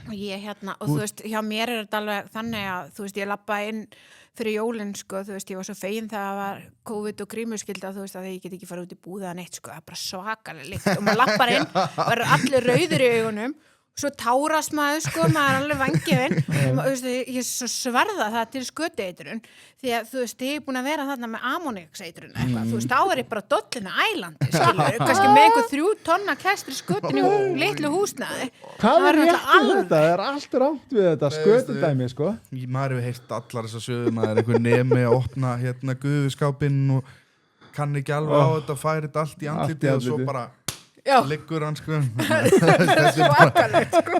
Og ég og þú veist, hjá mér er þetta alveg þannig að, þú veist, ég labba inn fyrir jólinn, sko, þú veist, ég var svo fegin þegar það var COVID og grímuskylda, þú veist, að ég get ekki fara út í búða neitt, sko, það er bara svakalega líkt og maður lappar inn, verður allir rauðir í augunum svo tárast maður, sko, maður er alveg vangifinn og ég svo sverða það til skötueitrun því að, þú veist, ég er búin að vera þarna með ammóníakseitrun eitthvað, þú veist, þá er ég bara dollina ælandi, skilur, kannski með einhver 3 tonna kæstri skötun í litlu húsnaði Hvað er rétt við þetta? Það er allt rátt við þetta skötudæmi, sko Maður hefur heyrt allar þessar sögur maður einhver nemi að opna guðuskápinn og kann ekki alveg á þetta færi þetta allt í andlitið og svo bara liggur hann, sko þetta er svakalegt, sko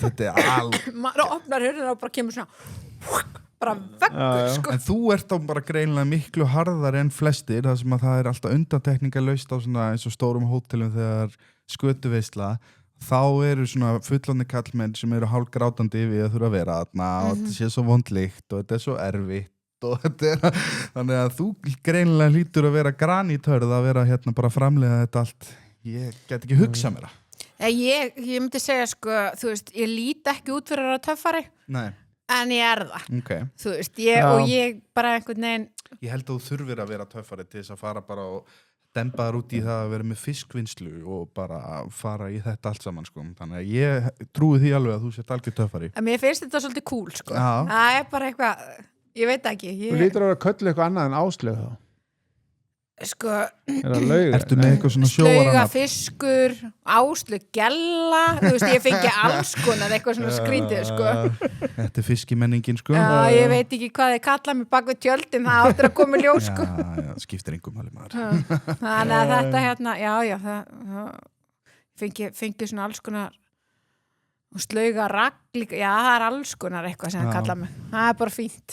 þetta er alveg maður opnar hurðina og bara kemur svona bara veggur, sko En þú ert þá bara greinilega miklu harðar en flestir, þar sem að það er alltaf undantekningarlaust á svona eins og stórum hótelum þegar skötuveisla þá eru svona fullorðnir kallmenn sem eru hálfgrátandi við að þurfa að vera þarna og þetta sé svo vondlíkt og þetta er svo erfitt og þetta er þannig að þú greinilega hlýtur að vera granítörð að vera bara framleiða þetta allt Ég get ekki hugsað mér það Ég myndi segja, sko, þú veist, ég lít ekki út fyrir að vera töffari Nei. En ég er það Þú veist, og ég bara einhvern veginn Ég held að þú þurfir að vera töffari til þess að fara bara og demba þar út í það að vera með fiskvinnslu og bara fara í þetta allt saman, sko Þannig að ég trúi því alveg að þú sért algjör töffari Mér finnst þetta svolítið cool, sko Það er bara eitthvað, ég veit ekki Þú lítur að vera köllu eitthvað annað en Áslaug þá sko, það lauga? Ertu með eitthvað svona slauga sjóarana? fiskur, Áslu gella, þú veist, ég fengi alls konar eitthvað svona skrítið, sko. Þetta fiskimenningin, sko. Já, ég veit ekki hvað þið kalla mig bak við tjöldin, það áttur að koma í ljós, sko. Já, skiptir engum alveg maður. Þannig að þetta hérna, já, það fengi svona alls konar og slauga ragg líka, já, það er alls konar eitthvað sem það kalla mig. Það er bara fínt.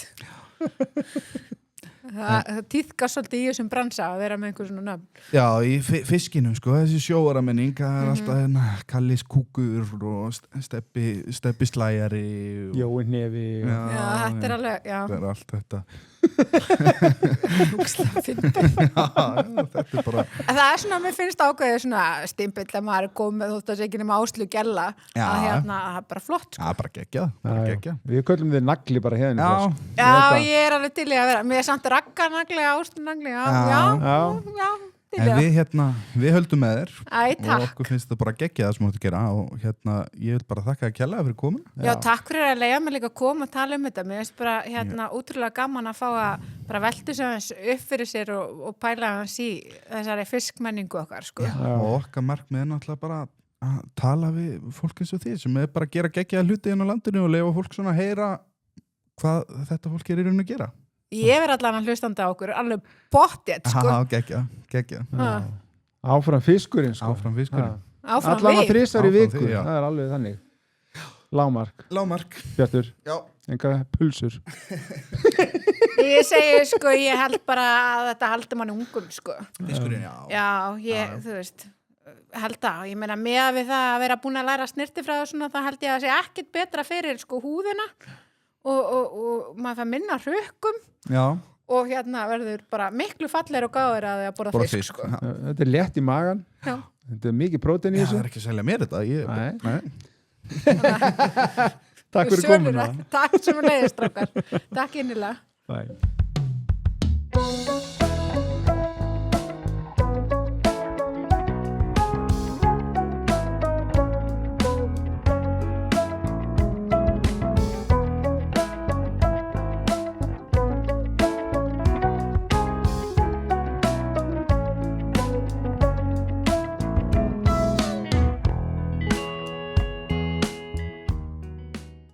Það tíðkast svolítið í þessum bransa að vera með einhver svona nöfn. Já, í fiskinum, sko, þessi sjóaramenning, það er alltaf hérna Kallis kúkur og Steppi slæjari. Jói hnefi. Já, þetta er alveg, já. Það er allt þetta. Núkslega fyndið. Já, þetta er bara... Það er svona, mér finnst ákveðið svona stimpill að maður er komið þótt að segja ekki nema Áslu gella að hérna, það er bara flott, sko. Já, bara geggjað. Við köllum þið nagli bara hérna. Já, ég er alveg til í að vera. Mér er samt raggarnagli, Áslu nagli, já. En við höldum með þér. Æ, og takk. okkur finnst það bara geggjað það sem þú ert að gera og ég vil bara þakka að kella fyrir komin. Já, takk fyrir að leiða mig líka að koma og tala um þetta. Mér finnst bara útrúlega gaman að fá að bara velta sig aðeins upp fyrir sér og pæla aðeins í þessari fiskmenningu okkar, sko. Já, og okkar markmið er náttúrulega bara að tala við fólk eins og því sem er bara að gera geggjaða hluti inn á landinu og leyfa fólk svona að heyra hvað þetta fólk er í raun að gera. Ég verð allan að hlustanda á okkur, alveg pottið, sko. Já, geggja. Áfram fiskurinn, sko. Áfram fiskurinn. Áfram Allan að við. 3 í viku, já. það er alveg þannig. Lágmark. Bjartur, Já. enga pulsur. Ég segi, sko, ég held bara að þetta haldi manni ungum, sko. Fiskurinn, já. Já, þú veist, held að, ég meina með við það að vera búin að læra snirtifræði og svona, það held ég að sé ekkert betra fyrir, sko, húðina og maður fær minna hrukkum. Já. Og hérna verður bara miklu fallegur og gáður að því að borða fisk, sko. Þetta er létt í magan. Já. Þetta er mikið prótein í Já, þessu. það er ekki að selja mér þetta. Nei. Takk fyrir komuna. Takk sem að leiðist, strákar. Takk innilega. Bye.